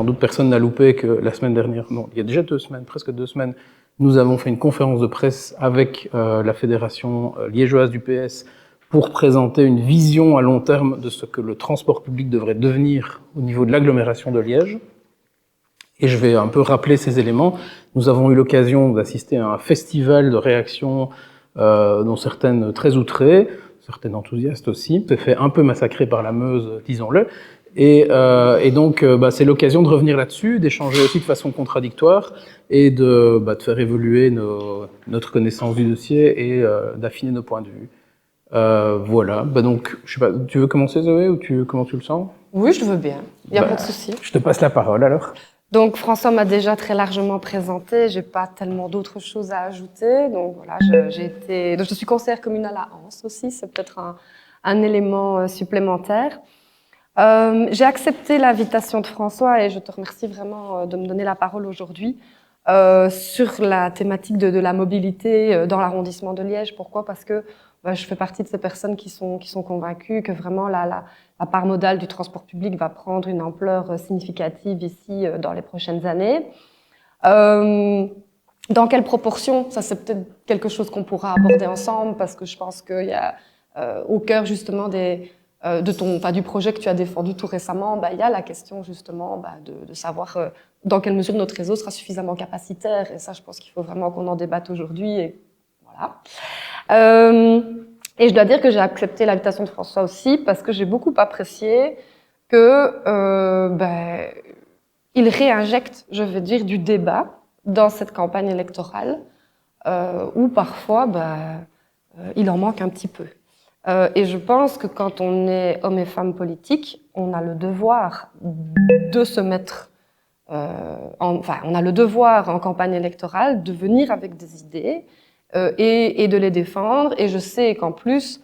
sans doute personne n'a loupé que la semaine dernière, non, il y a déjà 2 semaines, presque 2 semaines, nous avons fait une conférence de presse avec la fédération liégeoise du PS pour présenter une vision à long terme de ce que le transport public devrait devenir au niveau de l'agglomération de Liège. Et je vais un peu rappeler ces éléments. Nous avons eu l'occasion d'assister à un festival de réactions, dont certaines très outrées, certaines enthousiastes aussi. C'est fait un peu massacré par la Meuse, disons-le. Et donc, c'est l'occasion de revenir là-dessus, d'échanger aussi de façon contradictoire et de faire évoluer notre connaissance du dossier et d'affiner nos points de vue. Voilà. Donc, je sais pas, tu veux commencer, Zoé, ou comment tu le sens? Oui, je veux bien. Il n'y a pas de souci. Je te passe la parole alors. Donc, François m'a déjà très largement présenté. J'ai pas tellement d'autres choses à ajouter. Donc, voilà, je suis conseillère communale à Anse aussi. C'est peut-être un élément supplémentaire. J'ai accepté l'invitation de François et je te remercie vraiment de me donner la parole aujourd'hui sur la thématique de la mobilité dans l'arrondissement de Liège. Pourquoi? Parce que je fais partie de ces personnes qui sont convaincues que vraiment la part modale du transport public va prendre une ampleur significative ici dans les prochaines années. Dans quelle proportion? Ça, c'est peut-être quelque chose qu'on pourra aborder ensemble parce que je pense qu'il y a au cœur justement du projet que tu as défendu tout récemment, il y a la question justement de savoir dans quelle mesure notre réseau sera suffisamment capacitaire. Et ça, je pense qu'il faut vraiment qu'on en débatte aujourd'hui. Et voilà. Et je dois dire que j'ai accepté l'invitation de François aussi parce que j'ai beaucoup apprécié que il réinjecte, je veux dire, du débat dans cette campagne électorale où parfois il en manque un petit peu. Et je pense que quand on est homme et femme politique, on a le devoir de se mettre, on a le devoir en campagne électorale de venir avec des idées et de les défendre. Et je sais qu'en plus,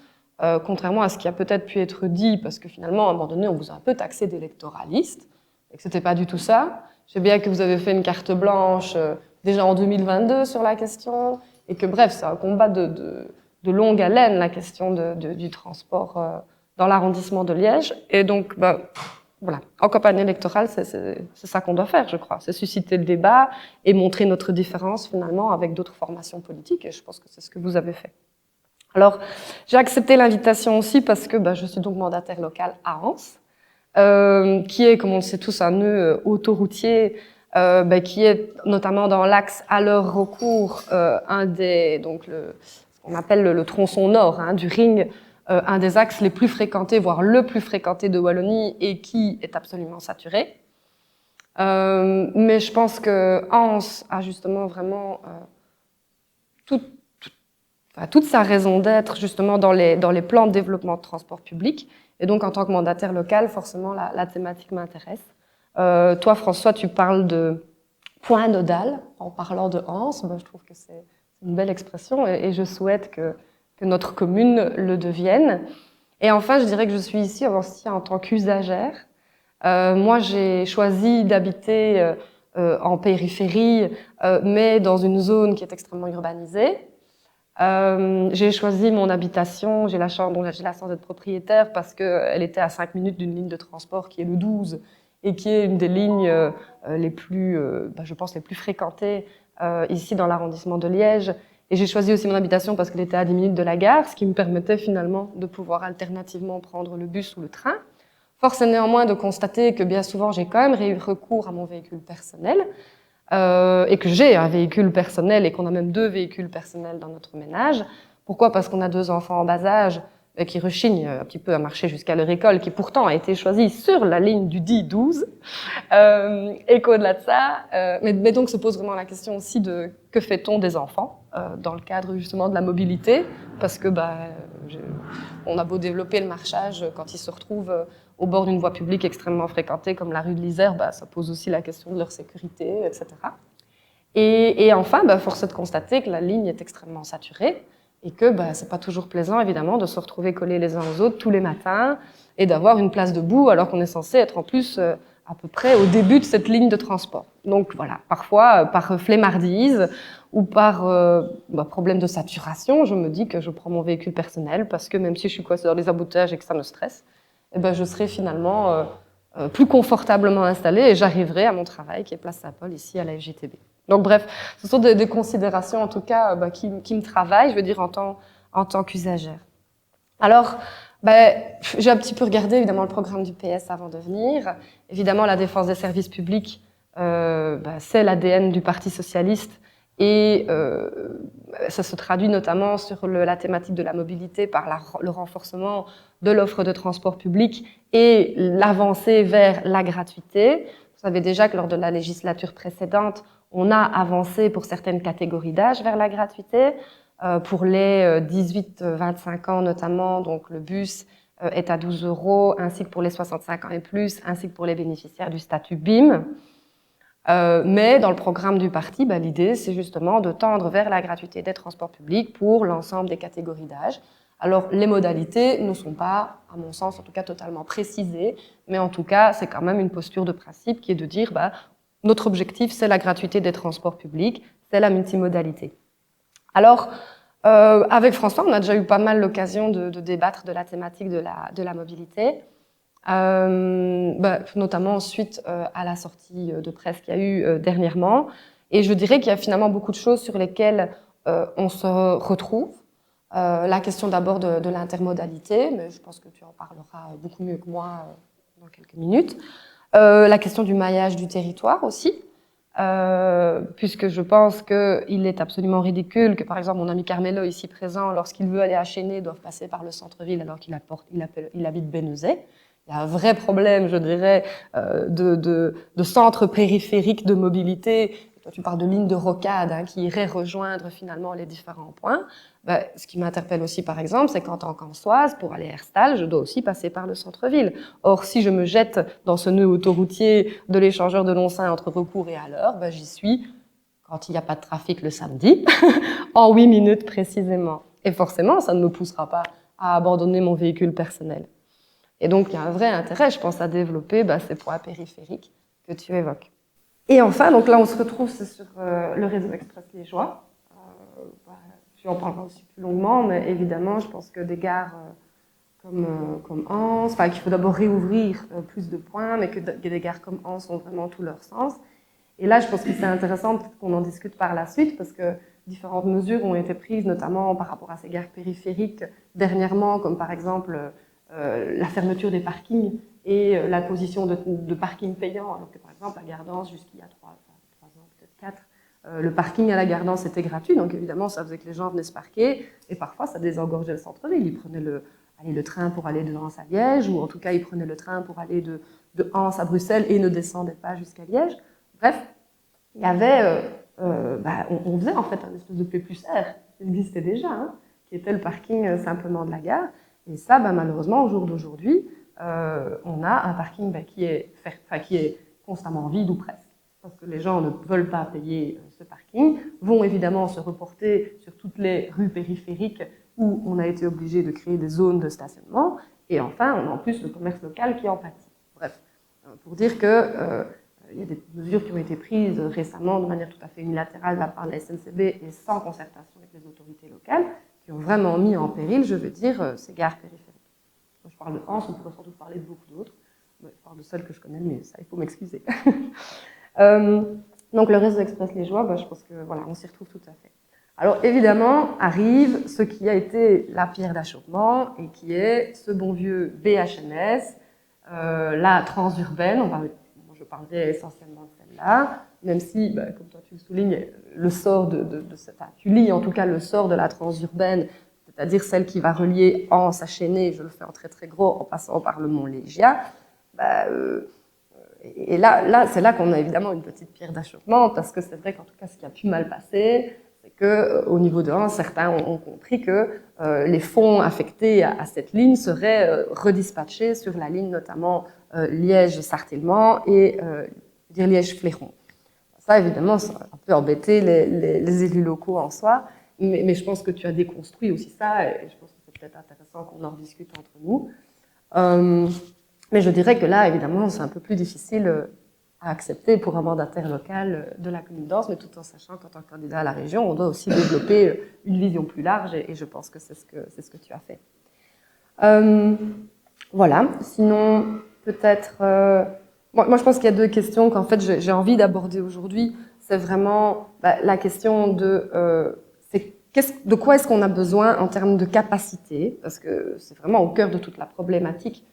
contrairement à ce qui a peut-être pu être dit, parce que finalement, à un moment donné, on vous a un peu taxé d'électoraliste, et que c'était pas du tout ça. Je sais bien que vous avez fait une carte blanche déjà en 2022 sur la question, et que bref, c'est un combat de longue haleine, la question du transport dans l'arrondissement de Liège. Et donc, voilà, en campagne électorale, c'est ça qu'on doit faire, je crois. C'est susciter le débat et montrer notre différence, finalement, avec d'autres formations politiques. Et je pense que c'est ce que vous avez fait. Alors, j'ai accepté l'invitation aussi parce que je suis donc mandataire local à Anse, qui est, comme on le sait tous, un nœud autoroutier qui est notamment dans l'axe à leur recours, on appelle le tronçon nord du ring, un des axes les plus fréquentés, voire le plus fréquenté de Wallonie et qui est absolument saturé. Mais je pense que Anse a justement vraiment toute sa raison d'être justement dans les plans de développement de transport public. Et donc, en tant que mandataire local, forcément, la thématique m'intéresse. Toi, François, tu parles de point nodal en parlant de Anse. Je trouve que c'est une belle expression et je souhaite que notre commune le devienne. Et enfin, je dirais que je suis ici aussi en tant qu'usagère. Moi, j'ai choisi d'habiter en périphérie, mais dans une zone qui est extrêmement urbanisée. J'ai choisi mon habitation, j'ai la chance d'être propriétaire parce qu'elle était à 5 minutes d'une ligne de transport qui est le 12 et qui est une des lignes les plus, je pense, les plus fréquentées ici dans l'arrondissement de Liège. Et j'ai choisi aussi mon habitation parce qu'elle était à 10 minutes de la gare, ce qui me permettait finalement de pouvoir alternativement prendre le bus ou le train. Force est néanmoins de constater que bien souvent, j'ai quand même eu recours à mon véhicule personnel et que j'ai un véhicule personnel et qu'on a même 2 véhicules personnels dans notre ménage. Pourquoi? Parce qu'on a 2 enfants en bas âge qui rechignent un petit peu à marcher jusqu'à leur école, qui pourtant a été choisie sur la ligne du 10-12, et qu'au-delà de ça, mais donc se pose vraiment la question aussi de que fait-on des enfants dans le cadre justement de la mobilité, parce que on a beau développer le marchage, quand ils se retrouvent au bord d'une voie publique extrêmement fréquentée comme la rue de l'Isère, ça pose aussi la question de leur sécurité, etc. Et enfin, force est de constater que la ligne est extrêmement saturée, et que c'est pas toujours plaisant, évidemment, de se retrouver collés les uns aux autres tous les matins et d'avoir une place debout alors qu'on est censé être en plus à peu près au début de cette ligne de transport. Donc voilà, parfois par flemmardise ou par problème de saturation, je me dis que je prends mon véhicule personnel parce que même si je suis coincée dans les embouteillages et que ça me stresse, je serai finalement plus confortablement installée et j'arriverai à mon travail qui est Place Saint-Paul ici à la FJTB. Donc bref, ce sont des considérations en tout cas qui me travaillent, je veux dire en tant qu'usagère. Alors, j'ai un petit peu regardé évidemment le programme du PS avant de venir. Évidemment, la défense des services publics, c'est l'ADN du Parti socialiste et ça se traduit notamment sur la thématique de la mobilité par le renforcement de l'offre de transport public et l'avancée vers la gratuité. Vous savez déjà que lors de la législature précédente, on a avancé pour certaines catégories d'âge vers la gratuité. Pour les 18-25 ans notamment, donc le bus est à 12 €, ainsi que pour les 65 ans et plus, ainsi que pour les bénéficiaires du statut BIM. Mais dans le programme du parti, l'idée, c'est justement de tendre vers la gratuité des transports publics pour l'ensemble des catégories d'âge. Alors, les modalités ne sont pas, à mon sens, en tout cas totalement précisées, mais en tout cas, c'est quand même une posture de principe qui est de dire, notre objectif, c'est la gratuité des transports publics, c'est la multimodalité. Alors, avec François, on a déjà eu pas mal l'occasion de débattre de la thématique de la mobilité, notamment suite à la sortie de presse qu'il y a eu dernièrement. Et je dirais qu'il y a finalement beaucoup de choses sur lesquelles on se retrouve. La question d'abord de l'intermodalité, mais je pense que tu en parleras beaucoup mieux que moi dans quelques minutes. La question du maillage du territoire aussi, puisque je pense qu'il est absolument ridicule que, par exemple, mon ami Carmelo, ici présent, lorsqu'il veut aller à Chénet, doive passer par le centre-ville alors qu'il habite Bénezet. Il y a un vrai problème, je dirais, de centre périphérique de mobilité. Toi, tu parles de lignes de rocade qui iraient rejoindre finalement les différents points. Ce qui m'interpelle aussi, par exemple, c'est qu'en tant qu'Ansoise, pour aller à Herstal, je dois aussi passer par le centre-ville. Or, si je me jette dans ce nœud autoroutier de l'échangeur de Lonsin entre Recours et Alleur, j'y suis, quand il n'y a pas de trafic le samedi, en 8 minutes précisément. Et forcément, ça ne me poussera pas à abandonner mon véhicule personnel. Et donc, il y a un vrai intérêt, je pense, à développer ces points périphériques que tu évoques. Et enfin, donc là, on se retrouve sur le réseau express liégeois. Tu en parleras aussi plus longuement, mais évidemment, je pense que des gares comme Anse, qu'il faut d'abord réouvrir plus de points, mais que des gares comme Anse ont vraiment tout leur sens. Et là, je pense que c'est intéressant qu'on en discute par la suite, parce que différentes mesures ont été prises, notamment par rapport à ces gares périphériques dernièrement, comme par exemple la fermeture des parkings et la position de parking payant, alors que par exemple à Gare d'Anse, jusqu'il y a 3 ans, peut-être 4, le parking à la Gare d'Anse était gratuit, donc évidemment ça faisait que les gens venaient se parquer, et parfois ça désengorgeait le centre-ville. Ils prenaient le train pour aller de Anse à Liège, ou en tout cas ils prenaient le train pour aller de Anse à Bruxelles et ne descendaient pas jusqu'à Liège. Bref, il y avait, on faisait en fait un espèce de P+R, qui existait déjà, qui était le parking simplement de la gare. Et ça, malheureusement, au jour d'aujourd'hui, on a un parking qui est constamment vide ou presque, parce que les gens ne veulent pas payer ce parking, vont évidemment se reporter sur toutes les rues périphériques où on a été obligé de créer des zones de stationnement, et enfin, on a en plus le commerce local qui en pâtit. Bref, pour dire que il y a des mesures qui ont été prises récemment de manière tout à fait unilatérale de la part de la SNCB et sans concertation avec les autorités locales, qui ont vraiment mis en péril, je veux dire, ces gares périphériques. Quand je parle de Anse, on pourrait sans doute parler de beaucoup d'autres. Je parle de celles que je connais le mieux, ça, il faut m'excuser. Donc le réseau express liégeois, je pense que voilà, on s'y retrouve tout à fait. Alors évidemment, arrive ce qui a été la pierre d'achoppement et qui est ce bon vieux BHNS, la transurbaine. Je parlerai essentiellement de celle-là, même si, comme toi tu le soulignes, le sort de cette, tu lis en tout cas le sort de la transurbaine, c'est-à-dire celle qui va relier Anse à Chénet, je le fais en très très gros, en passant par le Mont Légia. Et là, c'est là qu'on a évidemment une petite pierre d'achoppement, parce que c'est vrai qu'en tout cas, ce qui a pu mal passer, c'est qu'au niveau de Anse, certains ont compris que les fonds affectés à cette ligne seraient redispatchés sur la ligne notamment Liège-Sartellement et Liège-Fléron. Ça, évidemment, ça a un peu embêté les élus locaux en soi, mais je pense que tu as déconstruit aussi ça, et je pense que c'est peut-être intéressant qu'on en discute entre nous. Mais je dirais que là, évidemment, c'est un peu plus difficile à accepter pour un mandataire local de la commune d'Anse, mais tout en sachant qu'en tant que candidat à la région, on doit aussi développer une vision plus large, et je pense que c'est ce que tu as fait. Voilà, sinon, peut-être... moi, je pense qu'il y a deux questions qu'en fait j'ai envie d'aborder aujourd'hui. C'est vraiment la question de de quoi est-ce qu'on a besoin en termes de capacité, parce que c'est vraiment au cœur de toute la problématique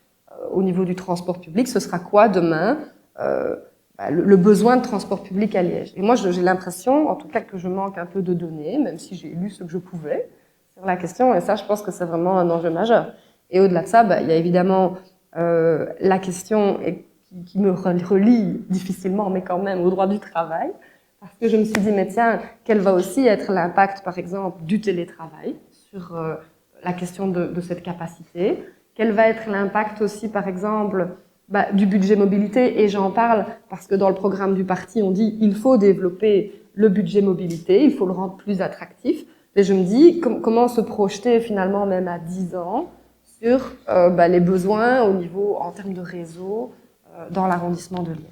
au niveau du transport public. Ce sera quoi demain le besoin de transport public à Liège? Et moi, j'ai l'impression, en tout cas, que je manque un peu de données, même si j'ai lu ce que je pouvais sur la question, et ça, je pense que c'est vraiment un enjeu majeur. Et au-delà de ça, il y a évidemment la question qui me relie difficilement, mais quand même, au droit du travail, parce que je me suis dit, mais tiens, quel va aussi être l'impact, par exemple, du télétravail sur la question de cette capacité? Quel va être l'impact aussi, par exemple, du budget mobilité? Et j'en parle parce que dans le programme du parti, on dit il faut développer le budget mobilité, il faut le rendre plus attractif. Et je me dis, comment se projeter finalement, même à 10 ans, sur les besoins au niveau, en termes de réseau, dans l'arrondissement de Liège.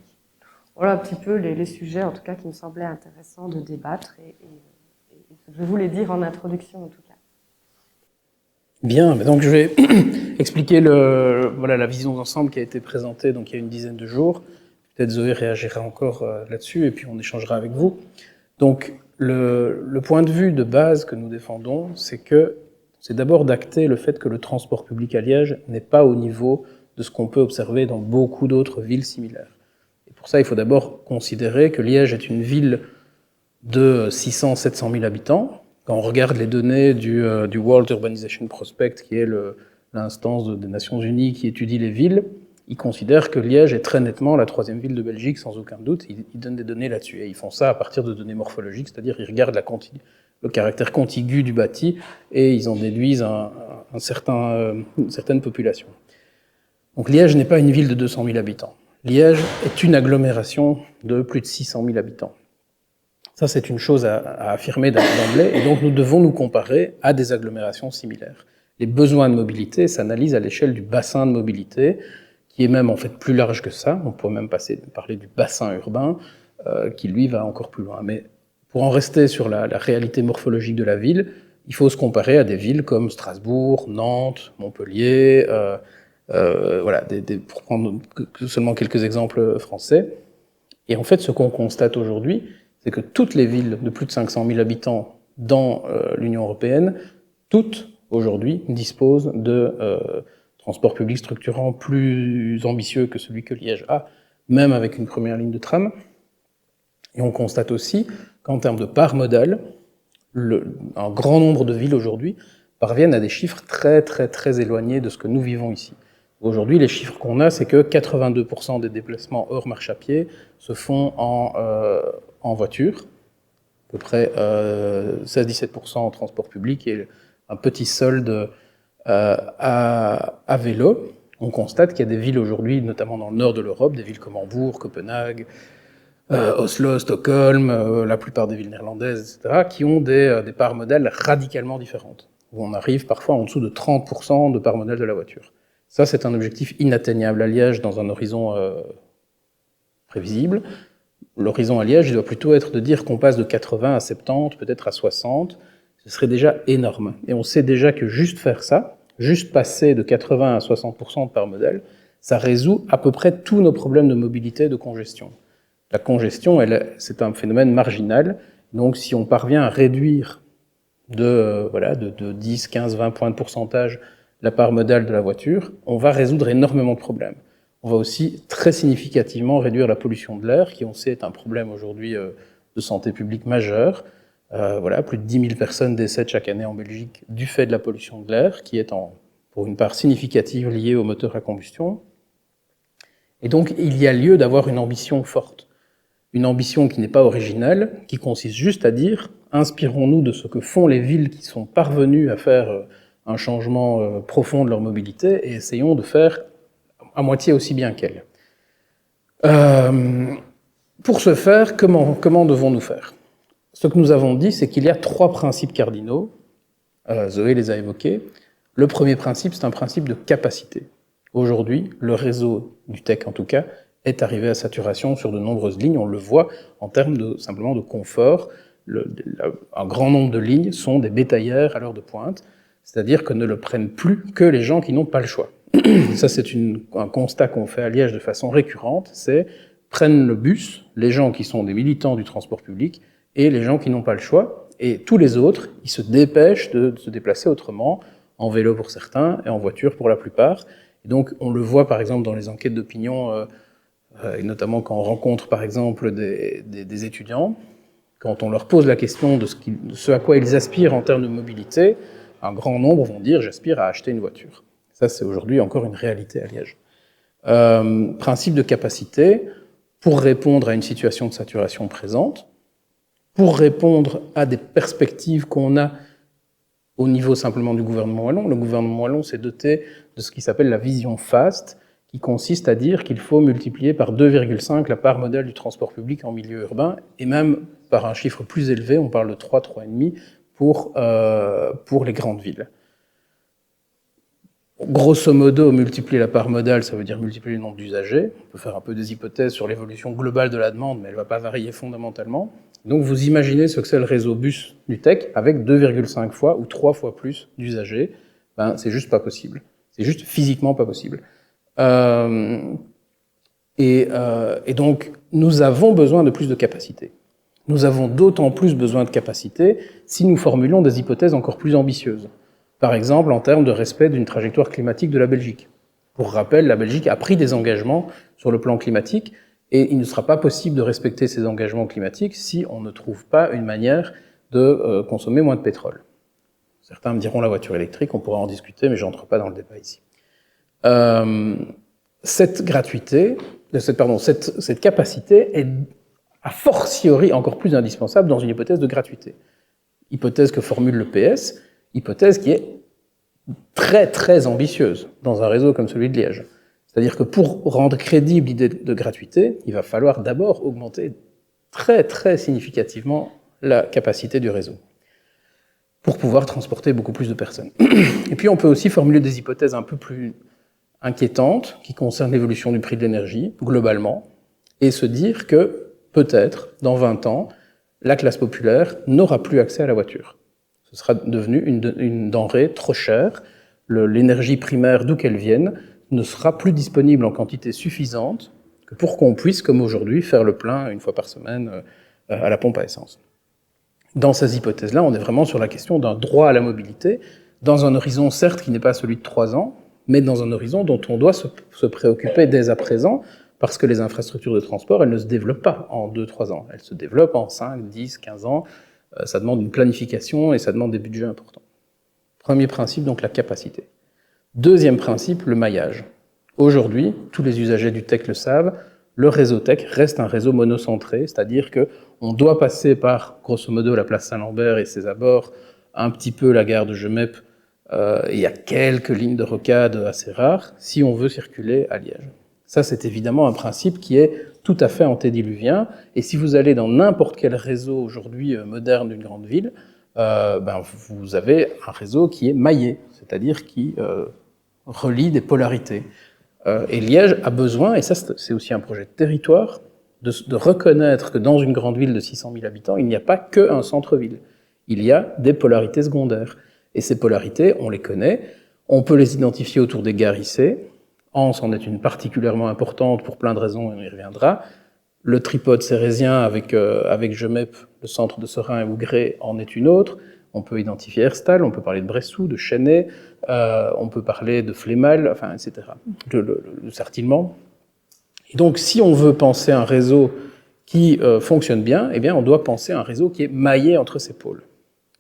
Voilà un petit peu les sujets, en tout cas, qui me semblaient intéressants de débattre et je voulais dire en introduction, en tout cas. Bien, donc je vais expliquer la vision d'ensemble qui a été présentée donc, il y a une dizaine de jours. Peut-être Zoé réagira encore là-dessus et puis on échangera avec vous. Donc le point de vue de base que nous défendons, c'est d'abord d'acter le fait que le transport public à Liège n'est pas au niveau de ce qu'on peut observer dans beaucoup d'autres villes similaires. Pour ça, il faut d'abord considérer que Liège est une ville de 600-700 000 habitants. Quand on regarde les données du World Urbanization Prospect, qui est l'instance des Nations Unies qui étudie les villes, ils considèrent que Liège est très nettement la troisième ville de Belgique, sans aucun doute. Ils donnent des données là-dessus. Et ils font ça à partir de données morphologiques, c'est-à-dire ils regardent le caractère contigu du bâti et ils en déduisent une certaine population. Donc Liège n'est pas une ville de 200 000 habitants. Liège est une agglomération de plus de 600 000 habitants. Ça, c'est une chose à affirmer d'emblée, et donc nous devons nous comparer à des agglomérations similaires. Les besoins de mobilité s'analysent à l'échelle du bassin de mobilité, qui est même en fait plus large que ça. On pourrait même parler du bassin urbain, qui lui va encore plus loin. Mais pour en rester sur la réalité morphologique de la ville, il faut se comparer à des villes comme Strasbourg, Nantes, Montpellier, pour prendre seulement quelques exemples français. Et en fait, ce qu'on constate aujourd'hui, c'est que toutes les villes de plus de 500 000 habitants dans l'Union européenne, toutes, aujourd'hui, disposent de transports publics structurants plus ambitieux que celui que Liège a, même avec une première ligne de tram. Et on constate aussi qu'en termes de part modale, un grand nombre de villes aujourd'hui parviennent à des chiffres très, très, très éloignés de ce que nous vivons ici. Aujourd'hui, les chiffres qu'on a, c'est que 82% des déplacements hors marche à pied se font en voiture, à peu près 16-17% en transport public et un petit solde à vélo. On constate qu'il y a des villes aujourd'hui, notamment dans le nord de l'Europe, des villes comme Hambourg, Copenhague, Oslo, Stockholm, la plupart des villes néerlandaises, etc., qui ont des parts modales radicalement différentes, où on arrive parfois en dessous de 30% de parts modales de la voiture. Ça, c'est un objectif inatteignable à Liège dans un horizon prévisible. L'horizon à Liège, il doit plutôt être de dire qu'on passe de 80 à 70, peut-être à 60. Ce serait déjà énorme. Et on sait déjà que juste faire ça, juste passer de 80 à 60% de part modale, ça résout à peu près tous nos problèmes de mobilité et de congestion. La congestion, c'est un phénomène marginal. Donc, si on parvient à réduire de 10, 15, 20 points de pourcentage la part modale de la voiture, on va résoudre énormément de problèmes. On va aussi très significativement réduire la pollution de l'air, qui on sait est un problème aujourd'hui de santé publique majeur. Plus de 10 000 personnes décèdent chaque année en Belgique du fait de la pollution de l'air, qui est pour une part significative liée aux moteurs à combustion. Et donc, il y a lieu d'avoir une ambition forte. Une ambition qui n'est pas originale, qui consiste juste à dire « inspirons-nous de ce que font les villes qui sont parvenues à faire un changement profond de leur mobilité et essayons de faire à moitié aussi bien qu'elles. » Pour ce faire, comment devons-nous faire? Ce que nous avons dit, c'est qu'il y a 3 principes cardinaux. Zoé les a évoqués. Le premier principe, c'est un principe de capacité. Aujourd'hui, le réseau du TEC, en tout cas, est arrivé à saturation sur de nombreuses lignes. On le voit en termes simplement de confort. Un grand nombre de lignes sont des bétaillères à l'heure de pointe, c'est-à-dire que ne le prennent plus que les gens qui n'ont pas le choix. ça c'est un constat qu'on fait à Liège de façon récurrente, c'est prennent le bus les gens qui sont des militants du transport public et les gens qui n'ont pas le choix, et tous les autres, ils se dépêchent de se déplacer autrement, en vélo pour certains et en voiture pour la plupart. Et donc on le voit par exemple dans les enquêtes d'opinion, et notamment quand on rencontre par exemple des étudiants, quand on leur pose la question de ce à quoi ils aspirent en termes de mobilité, un grand nombre vont dire « j'aspire à acheter une voiture ». Ça, c'est aujourd'hui encore une réalité à Liège. Principe de capacité, pour répondre à une situation de saturation présente, pour répondre à des perspectives qu'on a au niveau simplement du gouvernement wallon. Le gouvernement wallon s'est doté de ce qui s'appelle la vision FAST, qui consiste à dire qu'il faut multiplier par 2,5 la part modale du transport public en milieu urbain, et même par un chiffre plus élevé, on parle de 3, 3,5 pour les grandes villes. Grosso modo, multiplier la part modale, ça veut dire multiplier le nombre d'usagers. On peut faire un peu des hypothèses sur l'évolution globale de la demande, mais elle ne va pas varier fondamentalement. Donc vous imaginez ce que c'est le réseau bus du TEC avec 2,5 fois ou 3 fois plus d'usagers. Ben, c'est juste pas possible. C'est juste physiquement pas possible. Et donc, nous avons besoin de plus de capacité. Nous avons d'autant plus besoin de capacité si nous formulons des hypothèses encore plus ambitieuses. Par exemple, en termes de respect d'une trajectoire climatique de la Belgique. Pour rappel, la Belgique a pris des engagements sur le plan climatique, et il ne sera pas possible de respecter ces engagements climatiques si on ne trouve pas une manière de consommer moins de pétrole. Certains me diront la voiture électrique, on pourra en discuter, mais je n'entre pas dans le débat ici. Cette capacité est a fortiori encore plus indispensable dans une hypothèse de gratuité. Hypothèse que formule le PS, hypothèse qui est très très ambitieuse dans un réseau comme celui de Liège. C'est-à-dire que pour rendre crédible l'idée de gratuité, il va falloir d'abord augmenter très très significativement la capacité du réseau pour pouvoir transporter beaucoup plus de personnes. Et puis on peut aussi formuler des hypothèses un peu plus inquiétantes qui concernent l'évolution du prix de l'énergie globalement et se dire que peut-être dans 20 ans, la classe populaire n'aura plus accès à la voiture. Ce sera devenu une denrée trop chère, l'énergie primaire d'où qu'elle vienne ne sera plus disponible en quantité suffisante que pour qu'on puisse, comme aujourd'hui, faire le plein une fois par semaine à la pompe à essence. Dans ces hypothèses-là, on est vraiment sur la question d'un droit à la mobilité, dans un horizon certes qui n'est pas celui de 3 ans, mais dans un horizon dont on doit se préoccuper dès à présent, parce que les infrastructures de transport, elles ne se développent pas en 2-3 ans, elles se développent en 5, 10, 15 ans, ça demande une planification et ça demande des budgets importants. Premier principe, donc la capacité. Deuxième principe, le maillage. Aujourd'hui, tous les usagers du TEC le savent, le réseau TEC reste un réseau monocentré, c'est-à-dire qu'on doit passer par, grosso modo, la place Saint-Lambert et ses abords, un petit peu la gare de Gemep, et il y a quelques lignes de rocade assez rares, si on veut circuler à Liège. Ça, c'est évidemment un principe qui est tout à fait antédiluvien, et si vous allez dans n'importe quel réseau aujourd'hui moderne d'une grande ville, vous avez un réseau qui est maillé, c'est-à-dire qui relie des polarités. Et Liège a besoin, et ça c'est aussi un projet de territoire, de reconnaître que dans une grande ville de 600 000 habitants, il n'y a pas qu'un centre-ville. Il y a des polarités secondaires. Et ces polarités, on les connaît, on peut les identifier autour des gares IC. Anse en est une particulièrement importante pour plein de raisons, et on y reviendra. Le tripode cérésien avec Gemep, le centre de Serein et Ougré, en est une autre. On peut identifier Herstal, on peut parler de Bressou, de Chênay, on peut parler de Flémal, enfin, etc. Le Sartillement. Et donc, si on veut penser un réseau qui fonctionne bien, eh bien, on doit penser un réseau qui est maillé entre ces pôles.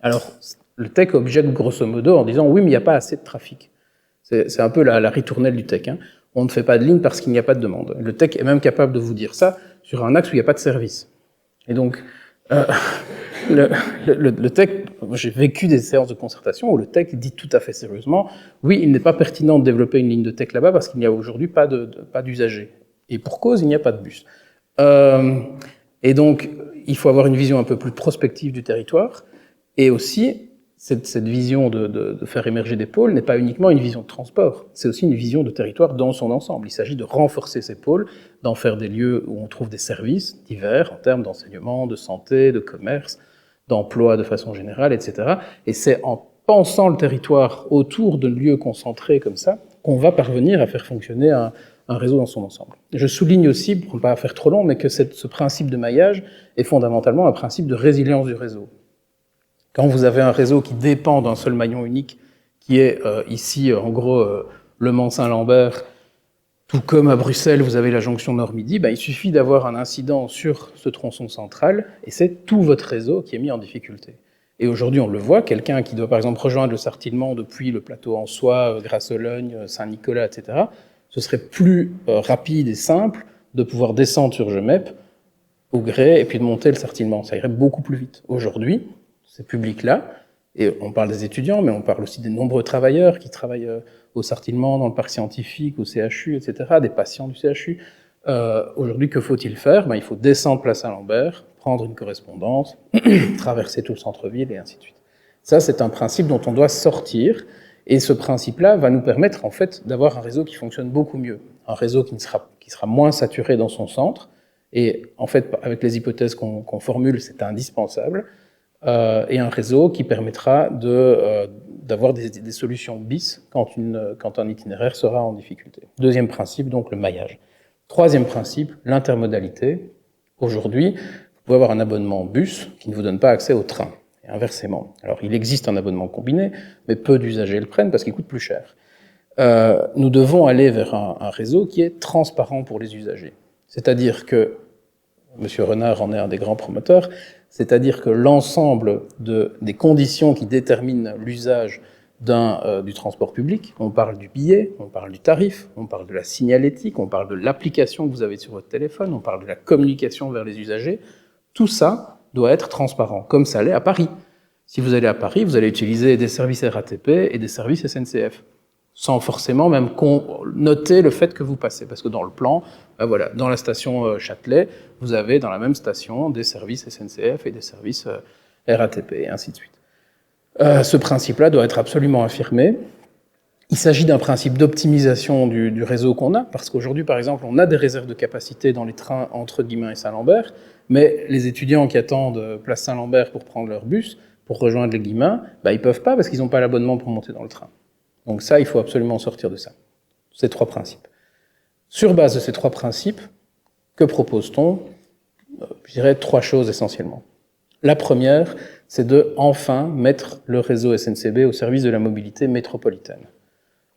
Alors, le TEC objecte grosso modo en disant « oui, mais il n'y a pas assez de trafic ». C'est un peu la ritournelle du TEC. Hein. On ne fait pas de ligne parce qu'il n'y a pas de demande. Le TEC est même capable de vous dire ça sur un axe où il n'y a pas de service. Et donc, le TEC, j'ai vécu des séances de concertation où le TEC dit tout à fait sérieusement « oui, il n'est pas pertinent de développer une ligne de TEC là-bas parce qu'il n'y a aujourd'hui pas d'usagers. Et pour cause, il n'y a pas de bus. » Et donc, il faut avoir une vision un peu plus prospective du territoire. Et aussi, cette vision de faire émerger des pôles n'est pas uniquement une vision de transport, c'est aussi une vision de territoire dans son ensemble. Il s'agit de renforcer ces pôles, d'en faire des lieux où on trouve des services divers en termes d'enseignement, de santé, de commerce, d'emploi de façon générale, etc. Et c'est en pensant le territoire autour de lieux concentrés comme ça qu'on va parvenir à faire fonctionner un réseau dans son ensemble. Je souligne aussi, pour ne pas faire trop long, mais que ce principe de maillage est fondamentalement un principe de résilience du réseau. Quand vous avez un réseau qui dépend d'un seul maillon unique, qui est ici, en gros, Le Mans-Saint-Lambert, tout comme à Bruxelles, vous avez la jonction Nord-Midi, il suffit d'avoir un incident sur ce tronçon central, et c'est tout votre réseau qui est mis en difficulté. Et aujourd'hui, on le voit, quelqu'un qui doit par exemple rejoindre le Sartillement depuis le plateau en Soie, Grasse-Ologne, Saint-Nicolas, etc., ce serait plus rapide et simple de pouvoir descendre sur Gemep, au gré, et puis de monter le Sartillement. Ça irait beaucoup plus vite. Aujourd'hui, ces publics-là, et on parle des étudiants, mais on parle aussi des nombreux travailleurs qui travaillent au Sartillement, dans le parc scientifique, au CHU, etc., des patients du CHU. Aujourd'hui, que faut-il faire? Il faut descendre place Saint-Lambert, prendre une correspondance, traverser tout le centre-ville, et ainsi de suite. Ça, c'est un principe dont on doit sortir, et ce principe-là va nous permettre, en fait, d'avoir un réseau qui fonctionne beaucoup mieux. Un réseau qui sera moins saturé dans son centre, et en fait, avec les hypothèses qu'on formule, c'est indispensable, et un réseau qui permettra d'avoir des solutions bis quand un itinéraire sera en difficulté. Deuxième principe, donc le maillage. Troisième principe, l'intermodalité. Aujourd'hui, vous pouvez avoir un abonnement bus qui ne vous donne pas accès au train, et inversement. Alors, il existe un abonnement combiné, mais peu d'usagers le prennent parce qu'il coûte plus cher. Nous devons aller vers un réseau qui est transparent pour les usagers. C'est-à-dire que, M. Renard en est un des grands promoteurs, c'est-à-dire que l'ensemble des conditions qui déterminent l'usage du transport public, on parle du billet, on parle du tarif, on parle de la signalétique, on parle de l'application que vous avez sur votre téléphone, on parle de la communication vers les usagers, tout ça doit être transparent, comme ça l'est à Paris. Si vous allez à Paris, vous allez utiliser des services RATP et des services SNCF, sans forcément même noter le fait que vous passez, parce que dans le plan, voilà, dans la station Châtelet, vous avez dans la même station des services SNCF et des services RATP, et ainsi de suite. Ce principe-là doit être absolument affirmé. Il s'agit d'un principe d'optimisation du réseau qu'on a, parce qu'aujourd'hui, par exemple, on a des réserves de capacité dans les trains entre Guillemins et Saint-Lambert, mais les étudiants qui attendent place Saint-Lambert pour prendre leur bus, pour rejoindre les Guillemins, ils peuvent pas parce qu'ils n'ont pas l'abonnement pour monter dans le train. Donc ça, il faut absolument sortir de ça. Ces trois principes. Sur base de ces trois principes, que propose-t-on? Je dirais trois choses essentiellement. La première, c'est de enfin mettre le réseau SNCB au service de la mobilité métropolitaine.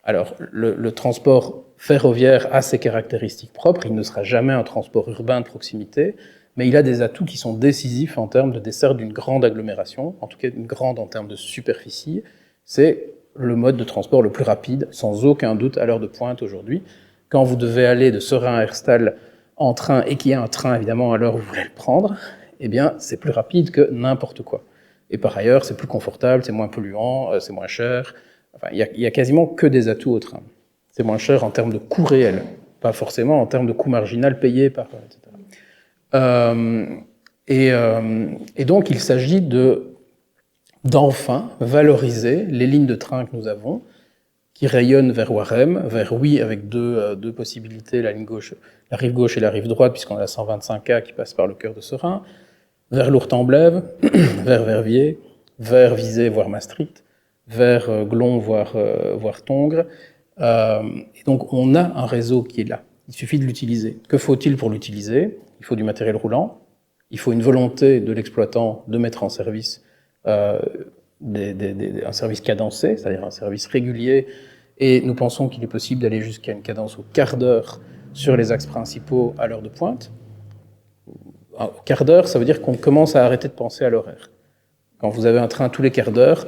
Alors, le transport ferroviaire a ses caractéristiques propres, il ne sera jamais un transport urbain de proximité, mais il a des atouts qui sont décisifs en termes de desserte d'une grande agglomération, en tout cas une grande en termes de superficie. C'est le mode de transport le plus rapide, sans aucun doute, à l'heure de pointe aujourd'hui. Quand vous devez aller de Seraing à Herstal en train, et qu'il y a un train évidemment à l'heure où vous voulez le prendre, eh bien c'est plus rapide que n'importe quoi. Et par ailleurs, c'est plus confortable, c'est moins polluant, c'est moins cher. Enfin, il y a quasiment que des atouts au train. C'est moins cher en termes de coût réel, pas forcément en termes de coût marginal payé par, etc. Et donc il s'agit d'enfin valoriser les lignes de train que nous avons, qui rayonnent vers Warem, vers Oui, avec deux possibilités, la rive gauche et la rive droite, puisqu'on a la 125A qui passe par le cœur de Seraing, vers Lourdes-en-Blève, vers Verviers, vers Visé, voire Maastricht, vers Glon, voire Tongres. Et donc on a un réseau qui est là. Il suffit de l'utiliser. Que faut-il pour l'utiliser? Il faut du matériel roulant, il faut une volonté de l'exploitant de mettre en service un service cadencé, c'est-à-dire un service régulier, et nous pensons qu'il est possible d'aller jusqu'à une cadence au quart d'heure sur les axes principaux à l'heure de pointe. Au quart d'heure, ça veut dire qu'on commence à arrêter de penser à l'horaire. Quand vous avez un train tous les quarts d'heure,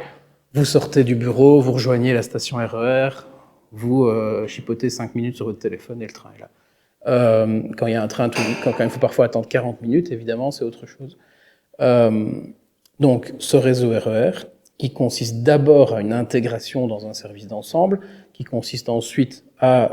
vous sortez du bureau, vous rejoignez la station RER, vous chipotez 5 minutes sur votre téléphone et le train est là. Quand il y a un train, quand il faut parfois attendre 40 minutes, évidemment, c'est autre chose. Donc, ce réseau RER, qui consiste d'abord à une intégration dans un service d'ensemble, qui consiste ensuite à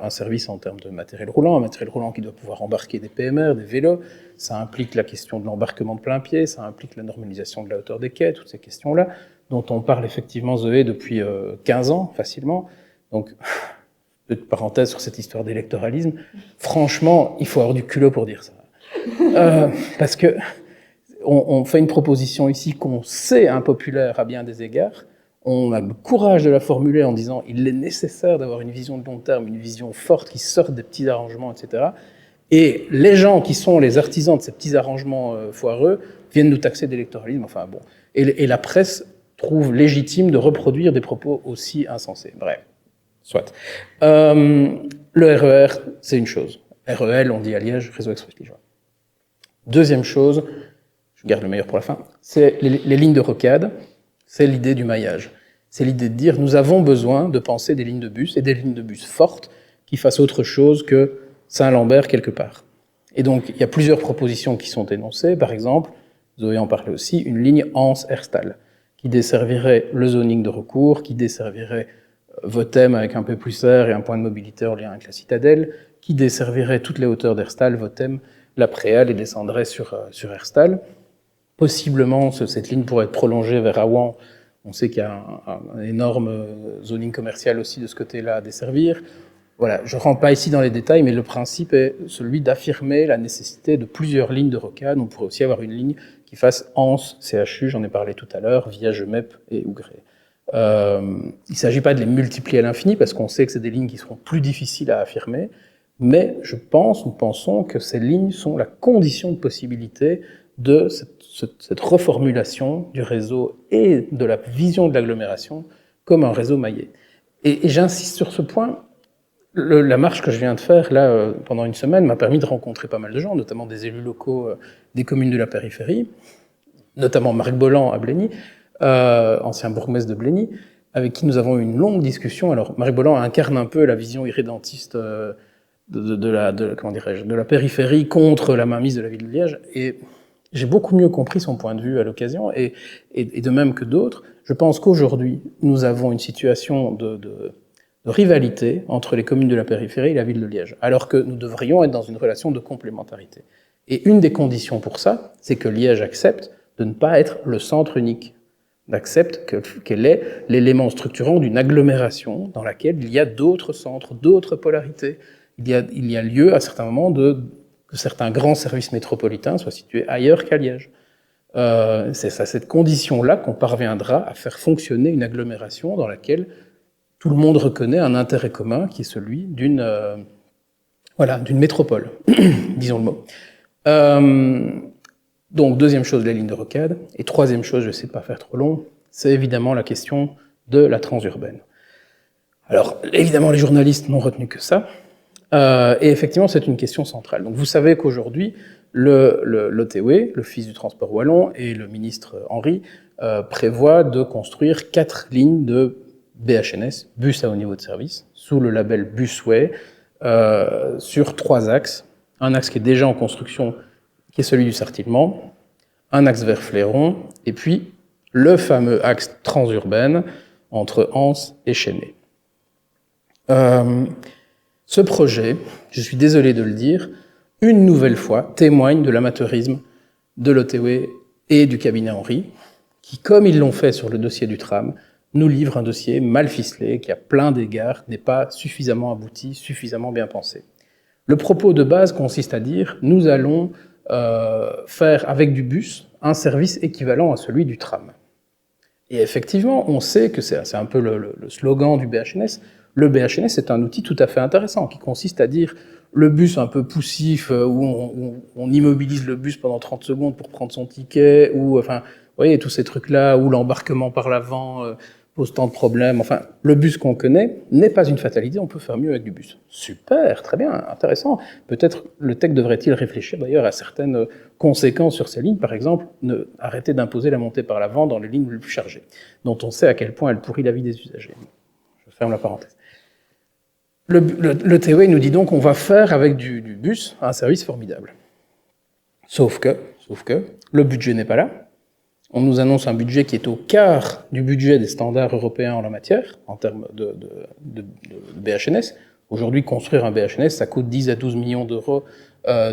un service en termes de matériel roulant, un matériel roulant qui doit pouvoir embarquer des PMR, des vélos, ça implique la question de l'embarquement de plein pied, ça implique la normalisation de la hauteur des quais, toutes ces questions-là, dont on parle effectivement, Zoé, depuis 15 ans, facilement. Donc, petite parenthèse sur cette histoire d'électoralisme, franchement, il faut avoir du culot pour dire ça. Parce que on fait une proposition ici qu'on sait impopulaire à bien des égards, on a le courage de la formuler en disant il est nécessaire d'avoir une vision de long terme, une vision forte qui sorte des petits arrangements, etc. Et les gens qui sont les artisans de ces petits arrangements foireux viennent nous taxer d'électoralisme. Enfin bon, et la presse trouve légitime de reproduire des propos aussi insensés. Bref, soit. Le RER, c'est une chose. REL, on dit à Liège, Réseau Express Liégeois. Deuxième chose, je garde le meilleur pour la fin, c'est les lignes de rocade, c'est l'idée du maillage. C'est l'idée de dire, nous avons besoin de penser des lignes de bus, et des lignes de bus fortes, qui fassent autre chose que Saint-Lambert quelque part. Et donc, il y a plusieurs propositions qui sont énoncées. Par exemple, Zoé en parlait aussi, une ligne Anse-Herstal, qui desservirait le zoning de recours, qui desservirait Votem avec un peu plus serre et un point de mobilité en lien avec la citadelle, qui desservirait toutes les hauteurs d'Herstal, Votem, la Préale et descendrait sur Herstal. Possiblement, cette ligne pourrait être prolongée vers Rouen. On sait qu'il y a un énorme zoning commercial aussi de ce côté-là à desservir. Voilà, je ne rentre pas ici dans les détails, mais le principe est celui d'affirmer la nécessité de plusieurs lignes de rocade. On pourrait aussi avoir une ligne qui fasse Anse, CHU, j'en ai parlé tout à l'heure, via Gemep et Ougré. Il ne s'agit pas de les multiplier à l'infini, parce qu'on sait que c'est des lignes qui seront plus difficiles à affirmer, mais nous pensons que ces lignes sont la condition de possibilité de cette reformulation du réseau et de la vision de l'agglomération comme un réseau maillé. Et j'insiste sur ce point. La marche que je viens de faire là pendant une semaine m'a permis de rencontrer pas mal de gens, notamment des élus locaux des communes de la périphérie, notamment Marc Bolland à Blény, ancien bourgmestre de Blény, avec qui nous avons eu une longue discussion. Alors Marc Bolland incarne un peu la vision irrédentiste de la périphérie contre la mainmise de la ville de Liège, et j'ai beaucoup mieux compris son point de vue à l'occasion, et de même que d'autres. Je pense qu'aujourd'hui, nous avons une situation de rivalité entre les communes de la périphérie et la ville de Liège, alors que nous devrions être dans une relation de complémentarité. Et une des conditions pour ça, c'est que Liège accepte de ne pas être le centre unique, accepte qu'elle est l'élément structurant d'une agglomération dans laquelle il y a d'autres centres, d'autres polarités. Il y a lieu à certains moments que certains grands services métropolitains soient situés ailleurs qu'à Liège. C'est à cette condition-là qu'on parviendra à faire fonctionner une agglomération dans laquelle tout le monde reconnaît un intérêt commun qui est celui d'une métropole, disons le mot. Donc, deuxième chose, les lignes de rocade. Et troisième chose, je ne sais pas faire trop long, c'est évidemment la question de la transurbaine. Alors, évidemment, les journalistes n'ont retenu que ça. Et effectivement, c'est une question centrale. Donc, vous savez qu'aujourd'hui, l'OTW, l'Office du transport wallon, et le ministre Henry prévoient de construire 4 lignes de BHNS, bus à haut niveau de service, sous le label Busway, sur 3 axes. Un axe qui est déjà en construction, qui est celui du Sartillement, un axe vers Fléron, et puis le fameux axe transurbaine entre Anse et Chênay. Ce projet, je suis désolé de le dire, une nouvelle fois témoigne de l'amateurisme de l'OTW et du cabinet Henry, qui, comme ils l'ont fait sur le dossier du tram, nous livre un dossier mal ficelé, qui à plein d'égards n'est pas suffisamment abouti, suffisamment bien pensé. Le propos de base consiste à dire, nous allons faire avec du bus un service équivalent à celui du tram. Et effectivement, on sait que c'est un peu le slogan du BHNS. Le BHNS est un outil tout à fait intéressant, qui consiste à dire le bus un peu poussif, où on immobilise le bus pendant 30 secondes pour prendre son ticket, ou enfin, vous voyez, tous ces trucs-là, où l'embarquement par l'avant pose tant de problèmes. Enfin, le bus qu'on connaît n'est pas une fatalité, on peut faire mieux avec du bus. Super, très bien, intéressant. Peut-être le TEC devrait-il réfléchir d'ailleurs à certaines conséquences sur ces lignes, par exemple, arrêter d'imposer la montée par l'avant dans les lignes les plus chargées, dont on sait à quel point elle pourrit la vie des usagers. Je ferme la parenthèse. Le TEW nous dit donc qu'on va faire avec du bus un service formidable. Sauf que le budget n'est pas là. On nous annonce un budget qui est au quart du budget des standards européens en la matière, en termes de BHNS. Aujourd'hui, construire un BHNS, ça coûte 10 à 12 millions d'euros